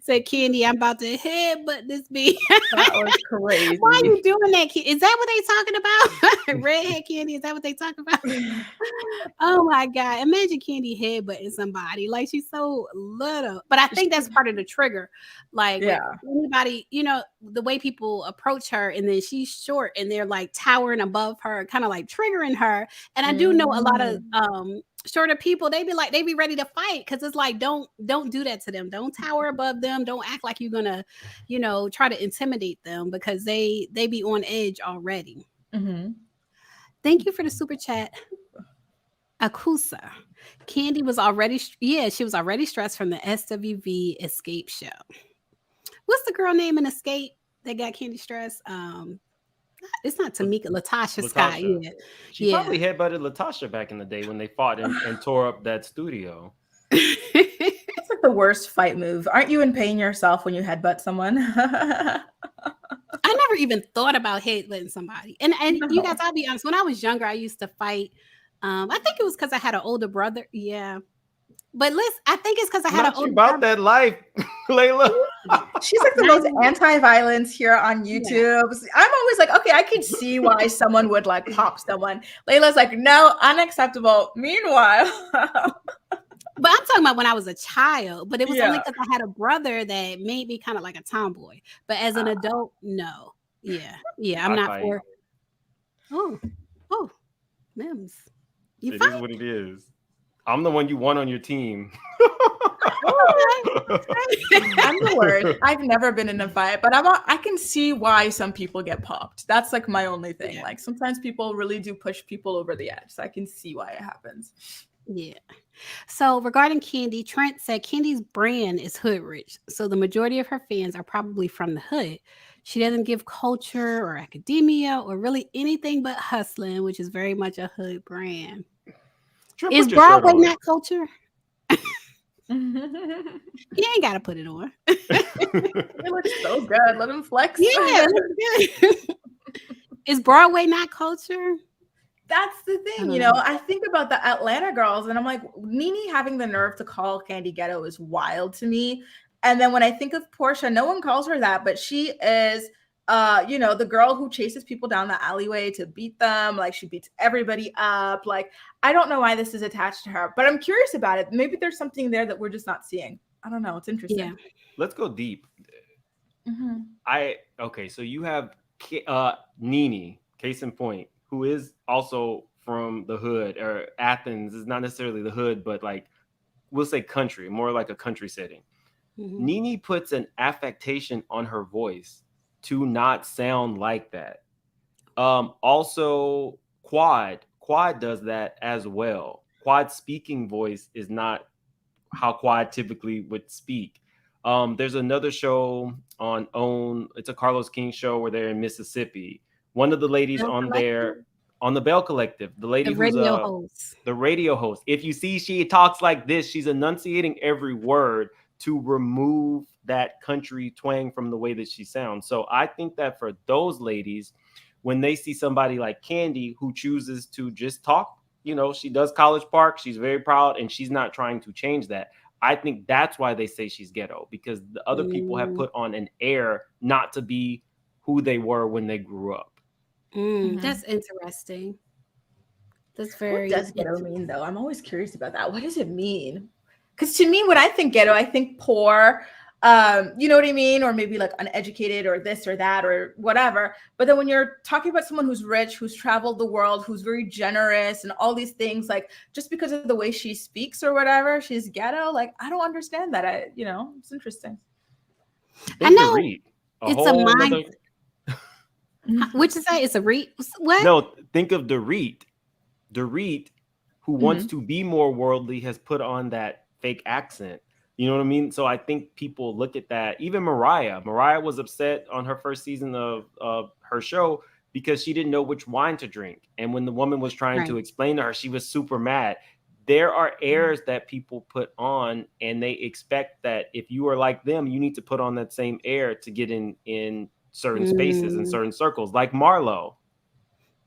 Say, Candy, I'm about to headbutt this bee. That was Why are crazy. you doing that? Is that what they talking about? Redhead Candy? Is that what they talking about? Oh my God. Imagine Candy headbutting somebody. Like she's so little. But I think that's part of the trigger. Like with Yeah. anybody, the way people approach her and then she's short and they're like towering above her, kind of like triggering her. And I do know a lot of Mm. shorter people, they be ready to fight because it's like don't do that to them. Don't tower above them. Don't act like you're gonna, try to intimidate them because they be on edge already. Mhm. Thank you for the super chat. Akusa. Candy was already, she was already stressed from the SWV escape show. What's the girl name in Escape that got Candy stressed? It's not Tamika, Latasha Scott. Latasha. Yeah, She yeah. probably headbutted Latasha back in the day when they fought and tore up that studio. That's like the worst fight move. Aren't you in pain yourself when you headbutt someone? I never even thought about headbutting somebody. And you guys, No. I'll be honest. When I was younger, I used to fight. I think it was because I had an older brother. Yeah, but listen, I think it's because I had an Not you older about brother. that life, Layla. She's like the Not most even- anti-violence here on yeah, YouTube. I'm always like, okay, I could see why someone would like pop someone. Layla's like, no, unacceptable. Meanwhile, but I'm talking about when I was a child. But it was only yeah. because I had a brother that made me kind of like a tomboy. But as an adult, no. Yeah, yeah, I'm I not fight. for. Oh, oh, Mims, you It is fight? what it is. I'm the one you want on your team. I'm the worst. I've never been in a fight, but I can see why some people get popped. That's like my only thing. Yeah. Like sometimes people really do push people over the edge. So I can see why it happens. Yeah. So regarding Candy, Trent said Candy's brand is hood rich. So the majority of her fans are probably from the hood. She doesn't give culture or academia or really anything but hustling, which is very much a hood brand. Trent, Is put your shirt Broadway on. not culture? He ain't got to put it on. It looks so good. Let him flex. Yeah, it looks good. Is Broadway not culture? That's the I thing, don't know. I think about the Atlanta girls and I'm like, Nene having the nerve to call Candy ghetto is wild to me. And then when I think of Portia, no one calls her that, but she is the girl who chases people down the alleyway to beat them. Like she beats everybody up. Like, I don't know why this is attached to her, but I'm curious about it. Maybe there's something there that we're just not seeing. I don't know. It's interesting. Yeah. Let's go deep. Mhm. Okay, so you have Nene, case in point, who is also from the hood, or Athens is not necessarily the hood, but like we'll say country, more like a country setting. Mhm. Nene puts an affectation on her voice to not sound like that. Also, Quad does that as well. Quad's speaking voice is not how Quad typically would speak. There's another show on OWN. It's a Carlos King show where they're in Mississippi. One of the ladies Bell on Collective? there, on the Bell Collective, the lady The who's radio host. the radio host. If you see she talks like this, she's enunciating every word to remove that country twang from the way that she sounds. So I think that for those ladies, when they see somebody like Candy who chooses to just talk, she does College Park, she's very proud, and she's not trying to change that. I think that's why they say she's ghetto, because the other people have put on an air not to be who they were when they grew up. That's interesting. That's What very does ghetto mean, though? I'm always curious about that. What does it mean? Because to me, when I think ghetto, I think poor. You know what I mean? Or maybe like uneducated or this or that or whatever. But then when you're talking about someone who's rich, who's traveled the world, who's very generous and all these things, like just because of the way she speaks or whatever, she's ghetto. Like, I don't understand that. It's interesting. I Things to know read. A it's a whole mind. nother. Which is that? It's a what? No, think of Dorit. Dorit, who wants Mhm. to be more worldly, has put on that fake accent. You know what I mean? So I think people look at that. Even Mariah. Mariah was upset on her first season of her show because she didn't know which wine to drink. And when the woman was trying Right. to explain to her, she was super mad. There are airs that people put on, and they expect that if you are like them, you need to put on that same air to get in certain spaces and Mm, certain circles, like Marlo.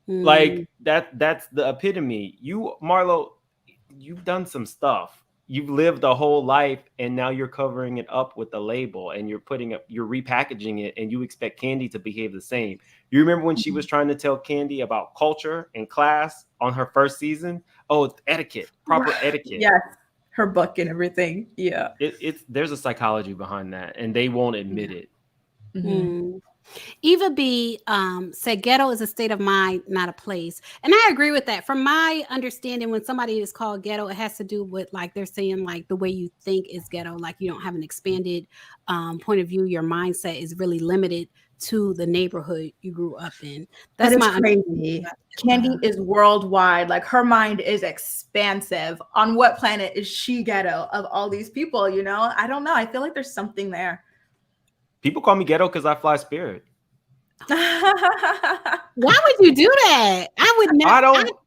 mm, Like that's the epitome. You, Marlo, you've done some stuff. You've lived a whole life, and now you're covering it up with a label, and you're repackaging it, and you expect Candy to behave the same. You remember when she was trying to tell Candy about culture and class on her first season? Oh, it's etiquette, proper etiquette. Yes, her book and everything. Yeah. It's there's a psychology behind that, and they won't admit it. Mhm. mm. Eva B said ghetto is a state of mind, not a place. And I agree with that. From my understanding, when somebody is called ghetto, it has to do with like they're saying like the way you think is ghetto, like you don't have an expanded point of view. Your mindset is really limited to the neighborhood you grew up in. That That's is my understanding crazy. about Candy ghetto. is worldwide. Like her mind is expansive. On what planet is she ghetto of all these people? I don't know. I feel like there's something there. People call me ghetto because I fly Spirit. Why would you do that? I would never. I don't.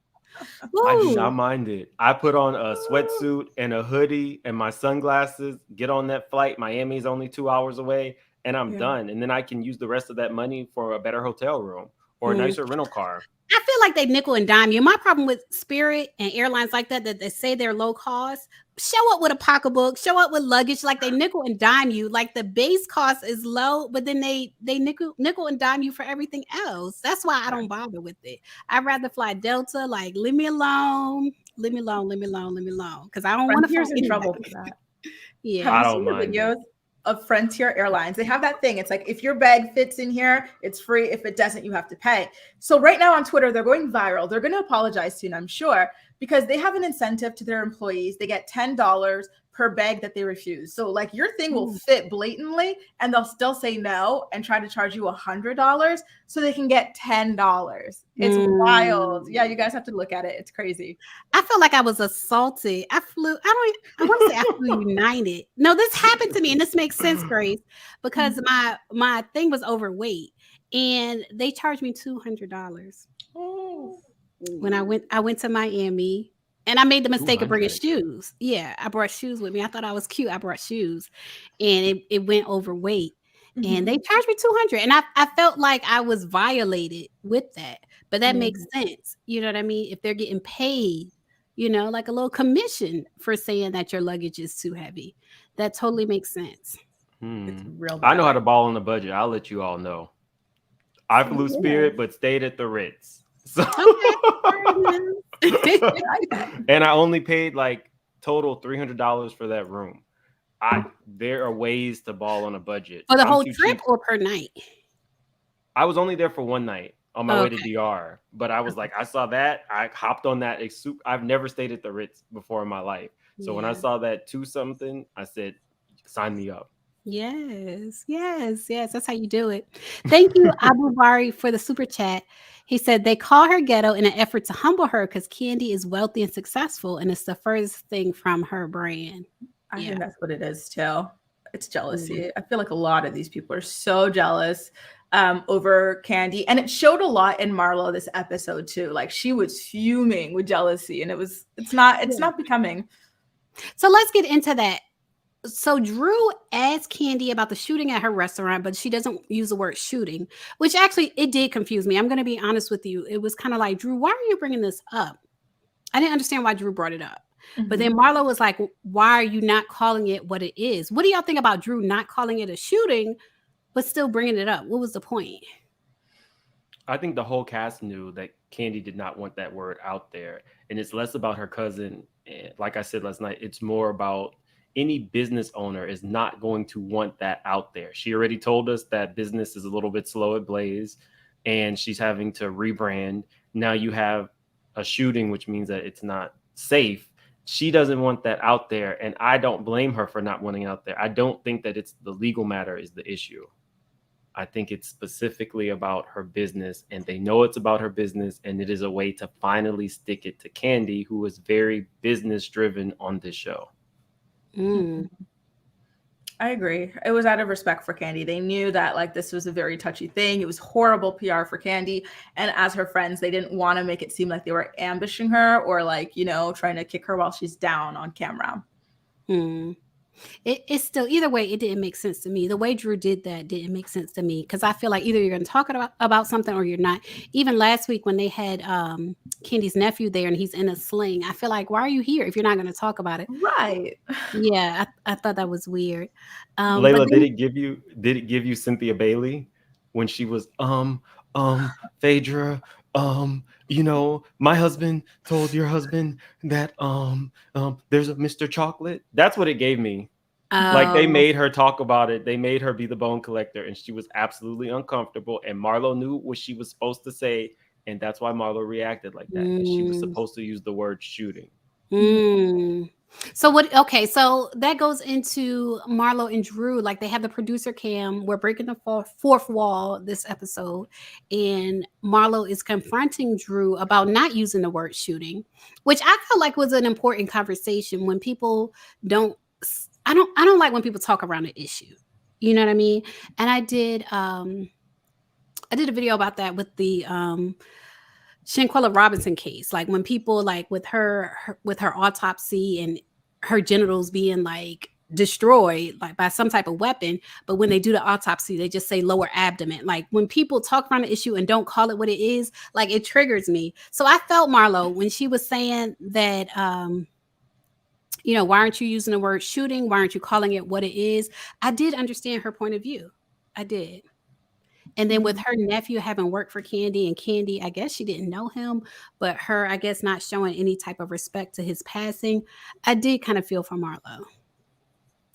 I do not Woo. mind it. I put on a sweatsuit and a hoodie and my sunglasses, get on that flight. Miami's only 2 hours away, and I'm Yeah. done. And then I can use the rest of that money for a better hotel room or a Mm. nicer rental car. I feel like they nickel and dime you. My problem with Spirit and airlines like that they say they're low cost, show up with a pocketbook, show up with luggage, like they nickel and dime you. Like the base cost is low, but then they nickel and dime you for everything else. That's why I Yeah. don't bother with it. I'd rather fly Delta. Like leave me alone, leave me alone, leave me alone, leave me alone, because I don't want to fly Frontier's in trouble anybody. for that. Yeah. Have I you don't seen the mind it. videos of Frontier Airlines? They have that thing. It's like if your bag fits in here, it's free. If it doesn't, you have to pay. So right now on Twitter, they're going viral. They're going to apologize soon, I'm sure, because they have an incentive to their employees. They get $10 per bag that they refuse. So like your thing will Mm. fit blatantly, and they'll still say no and try to charge you $100 so they can get $10. It's wild. Yeah, Mm. you guys have to look at it. It's crazy. I feel like I was assaulted. I want to say I flew United. No, this happened to me, and this makes sense, Grace, because my thing was overweight, and they charged me $200 Oh. when I went to Miami, and I made the mistake of bringing 200. shoes. Yeah, I brought shoes with me. I thought I was cute. I brought shoes, and it went overweight. And they charged me 200, and I felt like I was violated with that. But that makes sense. You know what I mean? If they're getting paid, like a little commission for saying that your luggage is too heavy, that totally makes sense. It's Hmm. real I bad. know how to ball on the budget. I'll let you all know. I flew Yeah. Spirit, but stayed at the Ritz. So, Okay. Fair enough. and I only paid like total $300 for that room. There are ways to ball on a budget. For the I'm whole too trip cheap. or per night? I was only there for one night on my way to Okay. DR, but I was like, I saw that. I hopped on that. I've never stayed at the Ritz before in my life. So when I Yeah. saw that two something, I said, sign me up. Yes, yes, yes. That's how you do it. Thank you, Abu Bari, for the super chat. He said they call her ghetto in an effort to humble her because Candy is wealthy and successful, and it's the furthest thing from her brand. I Yeah. think that's what it is too. It's jealousy. Mhm. I feel like a lot of these people are so jealous over Candy, and it showed a lot in Marlo this episode too. Like she was fuming with jealousy, and it's Yeah. not becoming. So let's get into that. So Drew asked Candy about the shooting at her restaurant, but she doesn't use the word shooting, which actually it did confuse me. I'm going to be honest with you. It was kind of like, Drew, why are you bringing this up? I didn't understand why Drew brought it up. But then Marlo was like, why are you not calling it what it is? What do y'all think about Drew not calling it a shooting, but still bringing it up? What was the point? I think the whole cast knew that Candy did not want that word out there. And it's less about her cousin. Like I said last night, it's more about any business owner is not going to want that out there. She already told us that business is a little bit slow at Blaze and she's having to rebrand. Now you have a shooting, which means that it's not safe. She doesn't want that out there. And I don't blame her for not wanting it out there. I don't think that it's the legal matter is the issue. I think it's specifically about her business, and they know it's about her business, and it is a way to finally stick it to Kandi, who is very business driven on this show. Mm. I agree. It was out of respect for Kandi. They knew that like this was a very touchy thing. It was horrible PR for Kandi. And as her friends, they didn't want to make it seem like they were ambushing her or like, trying to kick her while she's down on camera. Mm. It's still, either way, it didn't make sense to me. The way Drew did that didn't make sense to me, because I feel like either you're going to talk about something or you're not. Even last week when they had Kendi's nephew there and he's in a sling, I feel like, why are you here if you're not going to talk about it? Right. Yeah, I thought that was weird. But Layla, then, did it give you Cynthia Bailey when she was Phaedra, my husband told your husband that there's a Mr. Chocolate? That's what it gave me. Like they oh, made her talk about it. They made her be the bone collector, and she was absolutely uncomfortable. And Marlo knew what she was supposed to say, and that's why Marlo reacted like that, because she was mm, supposed to use the word shooting. mm. So what? Okay, so that goes into Marlo and Drew. Like they have the producer cam. We're breaking the fourth wall this episode, and Marlo is confronting Drew about not using the word shooting, which I feel like was an important conversation. When people don't, I don't like when people talk around an issue. You know what I mean? And I did a video about that with the Shanquella Robinson case, like when people like with with her autopsy and her genitals being like destroyed like by some type of weapon, but when they do the autopsy they just say lower abdomen. Like when people talk around the issue and don't call it what it is, like it triggers me. So I felt Marlo when she was saying that why aren't you using the word shooting, why aren't you calling it what it is. I did understand her point of view. I did. And then with her nephew having worked for Kandi, and Kandi, I guess she didn't know him, but her, I guess, not showing any type of respect to his passing, I did kind of feel for Marlo.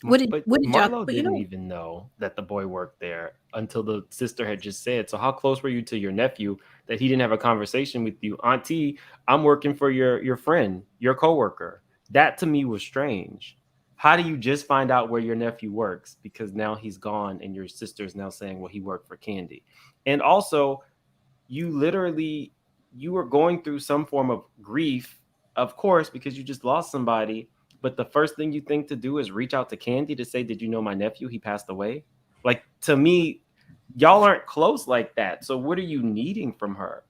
But What did y'all? Marlo But didn't even know that the boy worked there until the sister had just said, "So how close were you to your nephew that he didn't have a conversation with you, Auntie? I'm working for your friend, your coworker." That to me was strange. How do you just find out where your nephew works because now he's gone and your sister is now saying, "Well, he worked for Kandi," and also you literally you were going through some form of grief, of course, because you just lost somebody. But the first thing you think to do is reach out to Kandi to say, "Did you know my nephew? He passed away." Like to me, y'all aren't close like that. So what are you needing from her?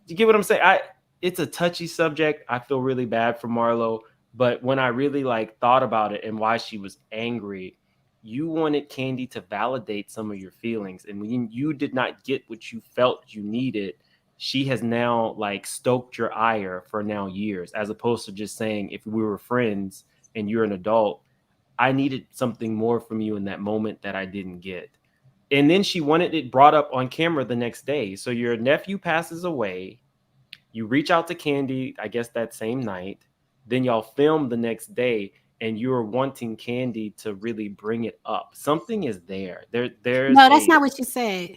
You get what I'm saying? It's a touchy subject. I feel really bad for Marlo, but when I really like thought about it and why she was angry, you wanted Kandi to validate some of your feelings, and when you did not get what you felt you needed, she has now like stoked your ire for now years, as opposed to just saying, if we were friends and you're an adult, I needed something more from you in that moment that I didn't get. And then she wanted it brought up on camera the next day. So your nephew passes away, you reach out to Kandi, I guess that same night. Then y'all film the next day, and you're wanting Kandi to really bring it up. Something is there. There's No, that's a not what she said.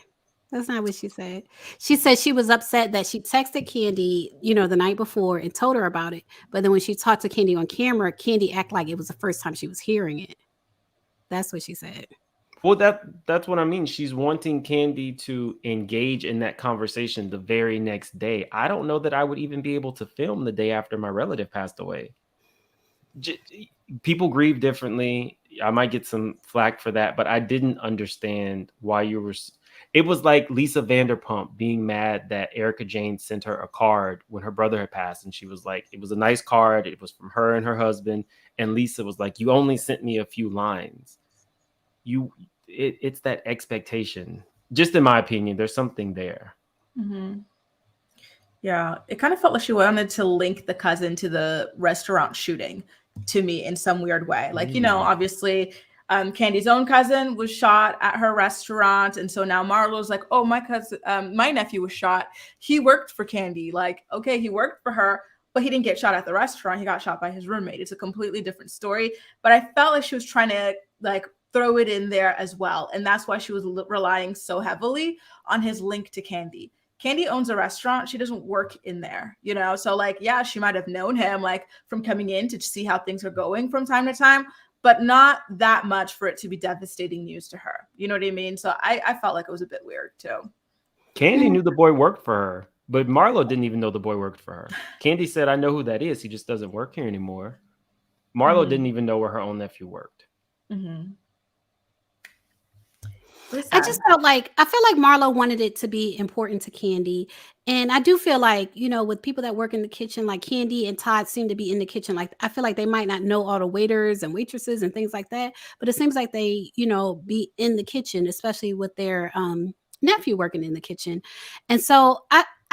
That's not what she said. She said she was upset that she texted Kandi, the night before and told her about it. But then when she talked to Kandi on camera, Kandi acted like it was the first time she was hearing it. That's what she said. well that's what I mean. She's wanting Kandi to engage in that conversation the very next day. I don't know that I would even be able to film the day after my relative passed away. People grieve differently. I might get some flack for that, but I didn't understand why you were. It was like Lisa Vanderpump being mad that Erica Jane sent her a card when her brother had passed, and she was like, "It was a nice card. It was from her and her husband." And Lisa was like, "You only sent me a few lines." It's that expectation. Just in my opinion, there's something there. Mm-hmm. Yeah, it kind of felt like she wanted to link the cousin to the restaurant shooting to me in some weird way. Like, obviously, Candy's own cousin was shot at her restaurant. And so now Marlo's like, oh, my cousin, my nephew was shot. He worked for Kandi. Like, okay, he worked for her, but he didn't get shot at the restaurant. He got shot by his roommate. It's a completely different story. But I felt like she was trying to like throw it in there as well. And that's why she was relying so heavily on his link to Kandi. Kandi owns a restaurant. She doesn't work in there, So like, yeah, she might have known him like from coming in to see how things are going from time to time. but not that much for it to be devastating news to her. You know what I mean? So I felt like it was a bit weird too. Kandi knew the boy worked for her, but Marlo didn't even know the boy worked for her. Kandi said, I know who that is. He just doesn't work here anymore. Marlo didn't even know where her own nephew worked. Mm-hmm. I just felt like I feel like Marlo wanted it to be important to Kandi, and I do feel like with people that work in the kitchen, like Kandi and Todd seem to be in the kitchen. Like I feel like they might not know all the waiters and waitresses and things like that, but it seems like they be in the kitchen, especially with their nephew working in the kitchen, and so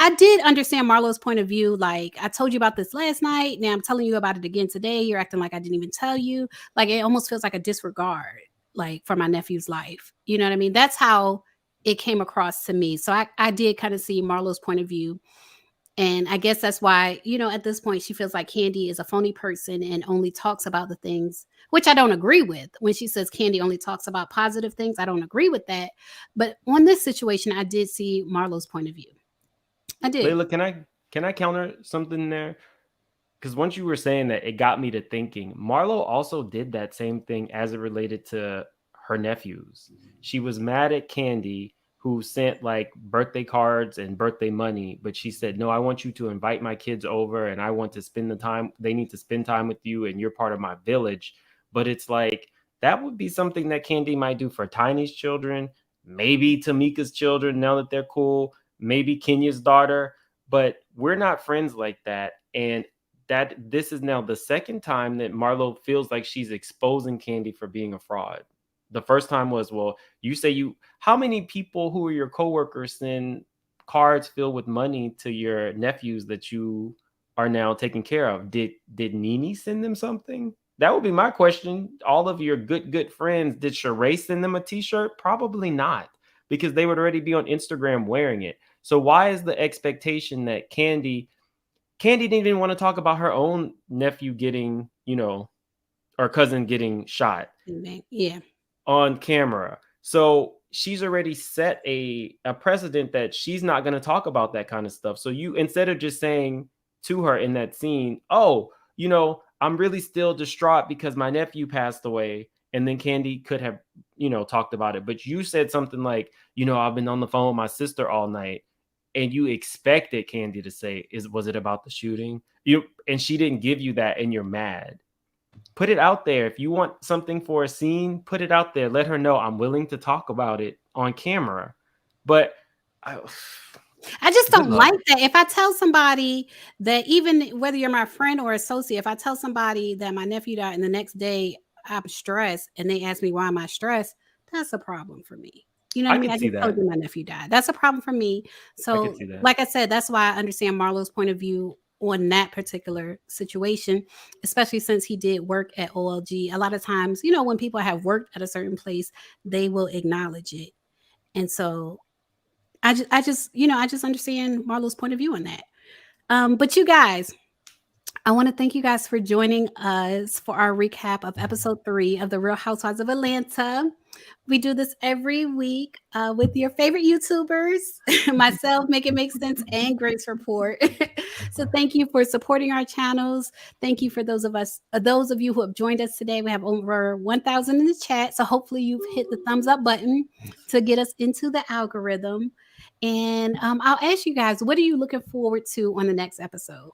I did understand Marlo's point of view. Like, I told you about this last night. Now I'm telling you about it again today. You're acting like I didn't even tell you. Like, it almost feels like a disregard, like, for my nephew's life. You know what I mean? That's how it came across to me. So I did kind of see Marlo's point of view. And I guess that's why, at this point, she feels like Kandi is a phony person and only talks about the things, which I don't agree with. When she says Kandi only talks about positive things, I don't agree with that. But on this situation, I did see Marlo's point of view. I did. Layla, can I counter something there? Because once you were saying that, it got me to thinking. Marlo also did that same thing as it related to her nephews. She was mad at Kandi, who sent like birthday cards and birthday money, but she said, no, I want you to invite my kids over and I want to spend the time. They need to spend time with you and you're part of my village. But it's like, that would be something that Kandi might do for Tiny's children, maybe Tamika's children now that they're cool, maybe Kenya's daughter, but we're not friends like that. And that this is now the second time that Marlo feels like she's exposing Kandi for being a fraud. The first time was, well, you say how many people who are your coworkers send cards filled with money to your nephews that you are now taking care of? Did Nene send them something? That would be my question. All of your good friends, did Sheree send them a t-shirt? Probably not, because they would already be on Instagram wearing it. So why is the expectation that Kandi didn't even want to talk about her own nephew getting, or cousin getting shot on camera. So she's already set a precedent that she's not going to talk about that kind of stuff. So you, instead of just saying to her in that scene, oh, I'm really still distraught because my nephew passed away. And then Kandi could have, talked about it. But you said something like, I've been on the phone with my sister all night. And you expected Kandi to say, was it about the shooting? And she didn't give you that, and you're mad. Put it out there. If you want something for a scene, put it out there. Let her know I'm willing to talk about it on camera. But I just don't like that. If I tell somebody that, even whether you're my friend or associate, if I tell somebody that my nephew died and the next day I'm stressed and they ask me why am I stressed, that's a problem for me. You know what I mean? I just told you my nephew died. That's a problem for me. So, like I said, that's why I understand Marlo's point of view on that particular situation, especially since he did work at OLG. A lot of times, when people have worked at a certain place, they will acknowledge it. And so I just understand Marlo's point of view on that. But you guys, I want to thank you guys for joining us for our recap of episode 3 of The Real Housewives of Atlanta. We do this every week with your favorite YouTubers, myself, Make It Make Sense, and Grace Report. So thank you for supporting our channels. Thank you for those of you who have joined us today. We have over 1,000 in the chat. So hopefully you've hit the thumbs up button to get us into the algorithm. And I'll ask you guys, what are you looking forward to on the next episode?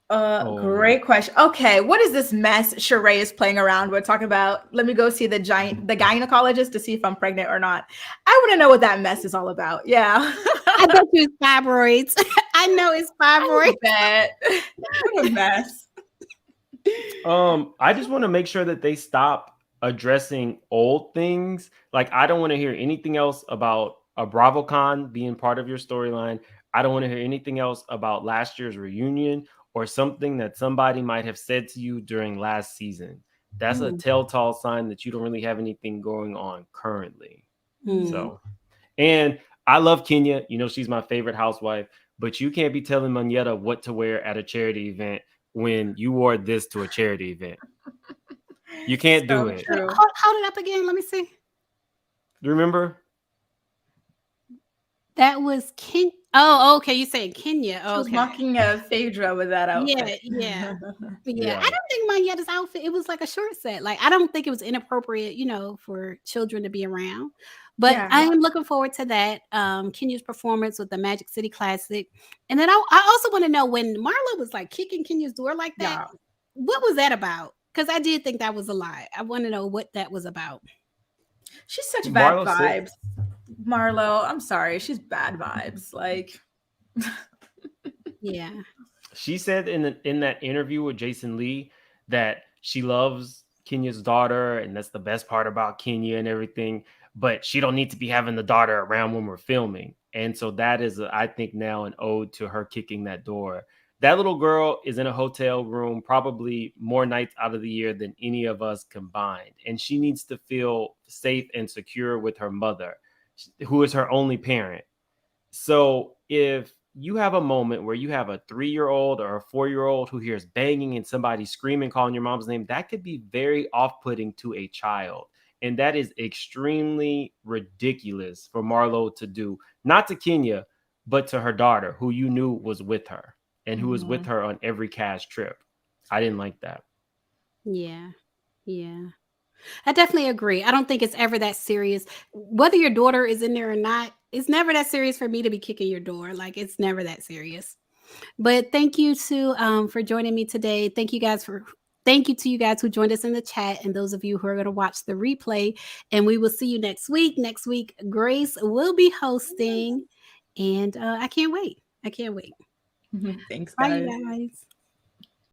Great question. Okay, what is this mess Sheree is playing around with? Talking about, let me go see the gynecologist to see if I'm pregnant or not. I want to know what that mess is all about. Yeah. I bet you it's fibroids. I know it's fibroids. What a mess. I just want to make sure that they stop addressing old things. Like, I don't want to hear anything else about a BravoCon being part of your storyline. I don't want to hear anything else about last year's reunion or something that somebody might have said to you during last season. That's a telltale sign that you don't really have anything going on currently. So, and I love Kenya. She's my favorite housewife, but you can't be telling Monyetta what to wear at a charity event when you wore this to a charity event. You can't do it. Hold it up again. Let me see. Remember? That was Ken. Oh, okay. You saying Kenya? She was Okay. mocking Phaedra with that Yeah, outfit. yeah. Yeah, I Yeah. don't think Manietta's outfit, it was like a short set. Like, I don't think it was inappropriate, for children to be around. But Yeah, I am looking forward to that. Kenya's performance with the Magic City Classic. And then I also want to know when Marlo was like kicking Kenya's door like that, yeah. what was that about? Because I did think that was a lie. I want to know what that was about. She's such bad Marlo said vibes. Marlo, I'm sorry. She's bad vibes. Like, Yeah. she said in that interview with Jason Lee that she loves Kenya's daughter and that's the best part about Kenya and everything, but she don't need to be having the daughter around when we're filming. And so that is, I think, now an ode to her kicking that door. That little girl is in a hotel room probably more nights out of the year than any of us combined. And she needs to feel safe and secure with her mother, who is her only parent. So if you have a moment where you have a 3-year-old or a 4-year-old who hears banging and somebody screaming, calling your mom's name, that could be very off putting to a child. And that is extremely ridiculous for Marlo to do, not to Kenya, but to her daughter, who you knew was with her and who was with mhm. her on every cast trip. I didn't like that. Yeah. Yeah. I definitely agree. I don't think it's ever that serious. Whether your daughter is in there or not, it's never that serious for me to be kicking your door. Like, it's never that serious. But thank you to for joining me today. Thank you to you guys who joined us in the chat and those of you who are going to watch the replay. And we will see you next week. Next week, Grace will be hosting, and I can't wait. I can't wait. Thanks, Bye, you guys. guys.